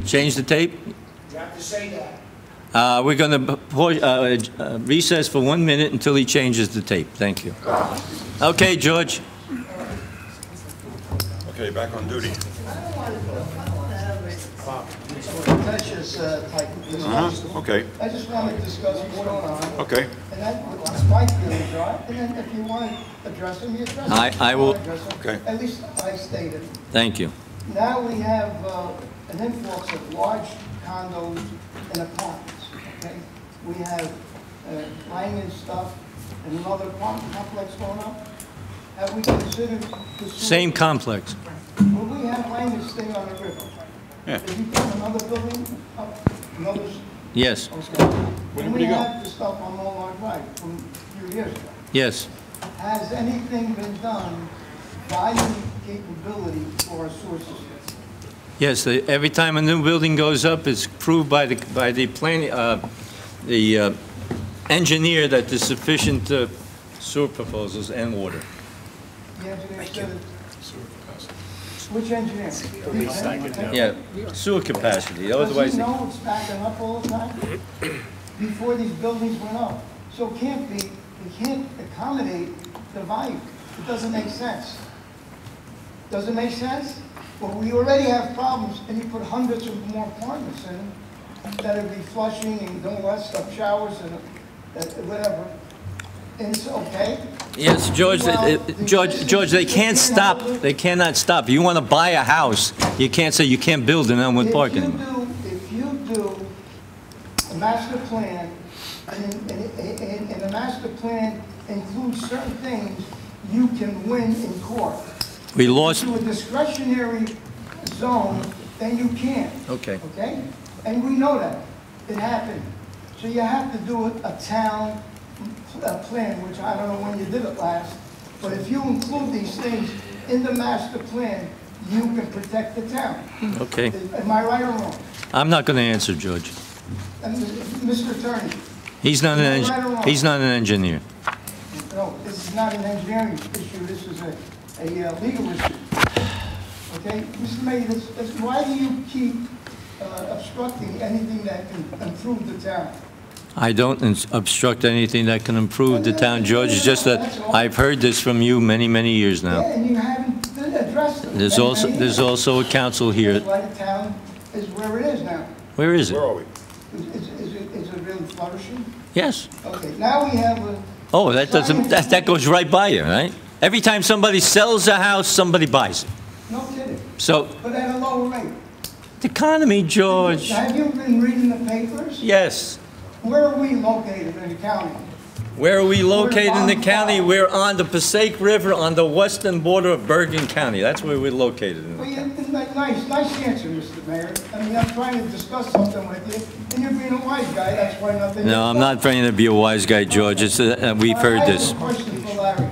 Change the tape? You have to say that. We're going to recess for 1 minute until he changes the tape. Thank you. Okay, George. Okay, back on duty. Contentious type of discussion. Okay, I just want to discuss what's going on. okay. And that's my feelings are. And then if you want to address them, you address them. I will- If you want to address them, Okay. At least I stated. Thank you. Now we have an influx of large condos and apartments, okay? We have Langen stuff and another apartment complex going up. Have we considered pursuing... Same complex. Well, we have Langen staying on the river. Yeah. Did you put another building up, another... Yes, Okay. And we have the stuff on Mulholland Drive from a few years ago. yes. Has anything been done, value capability for our sewer system? Yes, every time a new building goes up, it's proved by the engineer that there's sufficient sewer proposals and water. The engineer said it. Which engineer? Yeah, sewer capacity, Does otherwise, he know it's backing up all the time? Before these buildings went up. So it can't be, we can't accommodate the value. It doesn't make sense. Does it make sense? Well, we already have problems, and you put hundreds of more apartments in that'll be flushing and all that stuff, showers and whatever. And it's okay? yes, George, George, they can't stop, they cannot stop. You want to buy a house, you can't say you can't build in Elmwood Park anymore. If you do a master plan, and the master plan includes certain things, you can win in court. We lost, To a discretionary zone, then you can't, okay. okay? And we know that. It happened. So you have to do a town plan, which I don't know when you did it last, but if you include these things in the master plan, you can protect the town. Okay. Am I right or wrong? I'm not going to answer, George. And Mr. Attorney, He's not an, he's not an engineer. no, this is not an engineering issue, this is a legal issue. Okay, Mr. Mayor, why do you keep obstructing anything that can improve the town? I don't obstruct anything that can improve the town, George. It's just that I've heard this from you many, many years now. Yeah, and you haven't addressed it. There's also a council here. That's why the town is where it is now. Where is Where it? are we? Is it really flourishing? Yes. Okay, now we have a... Oh, that goes right by you, right? Every time somebody sells a house, somebody buys it. No kidding. So, But at a lower rate. the economy, George. Have you been reading the papers? Yes. Where are we located in the county? Where are we located in the county? We're on the Passaic River on the western border of Bergen County. That's where we're located. Well, you, like nice answer, Mr. Mayor. I mean, I'm trying to discuss something with you, and you're being a wise guy, that's why nothing... No, I'm not trying to be a wise guy, George. It's, we've heard this. I have a question for Larry.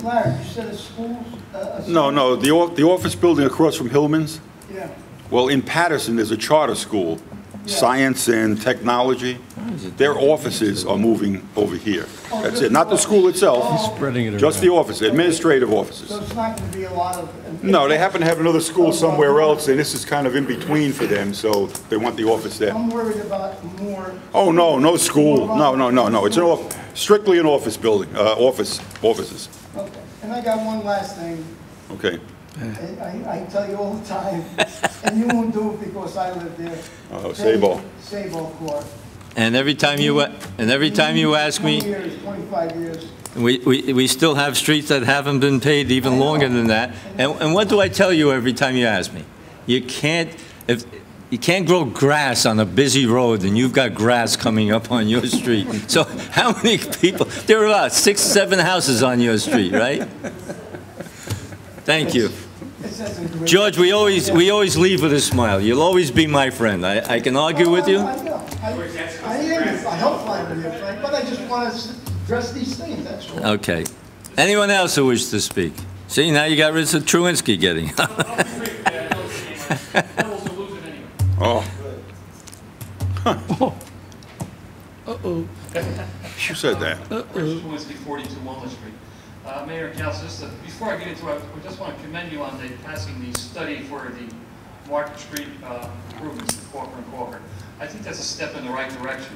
Larry, you said a school's... No, the office building across from Hillman's, Yeah. well, in Patterson, there's a charter school, science and technology. Their offices are moving over here. That's it, not the school itself. Spreading it Just the offices, administrative offices. So it's not going to be a lot of... No, they happen to have another school somewhere else, and this is kind of in between for them, so they want the office there. I'm worried about more... Oh, no school. No. It's strictly an office building, offices. Okay, and I got one last thing. Okay. I tell you all the time, and you won't do it because I live there. Sable. Sable Court. And every time you ask 20 me, years, 25 years. we still have streets that haven't been paved even longer than that. And what do I tell you every time you ask me? You can't grow grass on a busy road, and you've got grass coming up on your street. So how many people? There are about 6, 7 houses on your street, right? Thank you. George, we always leave with a smile. You'll always be my friend. I can argue with you. I know. I am. I hope I'm your friend, but I just want to address these things, that's all. Okay. Anyone else who wishes to speak? See, now you got rid of Truinsky getting. Oh. Uh-oh. Who said that? Chris Truinsky, 42 Walnut Street. Mayor and Council, before I get into it, I just want to commend you on passing the study for the Market Street improvements to Corker and Corker. I think that's a step in the right direction.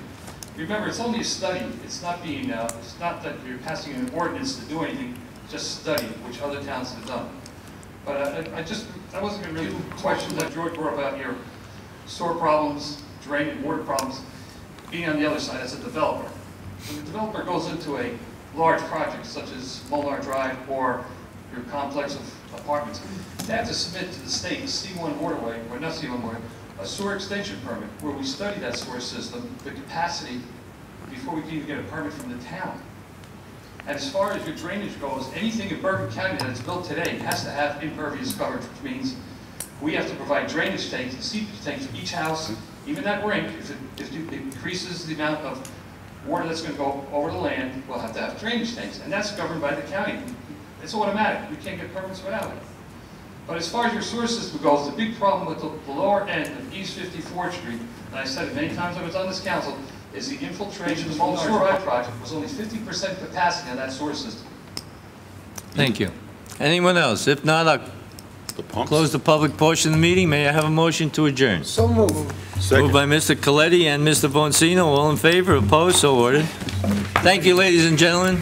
Remember, it's only a study. It's not that you're passing an ordinance to do anything, just study, which other towns have done. But I wasn't going to really question that George brought about your sewer problems, drain and water problems, being on the other side as a developer. When the developer goes into a large project such as Molnar Drive or your complex of apartments, they have to submit to the state C1 waterway, or not C1 waterway, a sewer extension permit where we study that sewer system, the capacity, before we can even get a permit from the town. And as far as your drainage goes, anything in Bergen County that's built today has to have impervious coverage, which means we have to provide drainage tanks and seepage tanks for each house, even that rink, if it increases the amount of water that's going to go over the land, we'll have to have drainage tanks, and that's governed by the county. It's automatic. We can't get permits without it. But as far as your sewer system goes, the big problem with the lower end of East 54th Street, and I said it many times I was on this council, is the infiltration of the Molnar Drive project was only 50% capacity on that sewer system. Thank you. Anyone else? If not, I'll close the public portion of the meeting. May I have a motion to adjourn? So moved. Moved by Mr. Coletti and Mr. Boncino. All in favor? Opposed? So ordered. Thank you, ladies and gentlemen.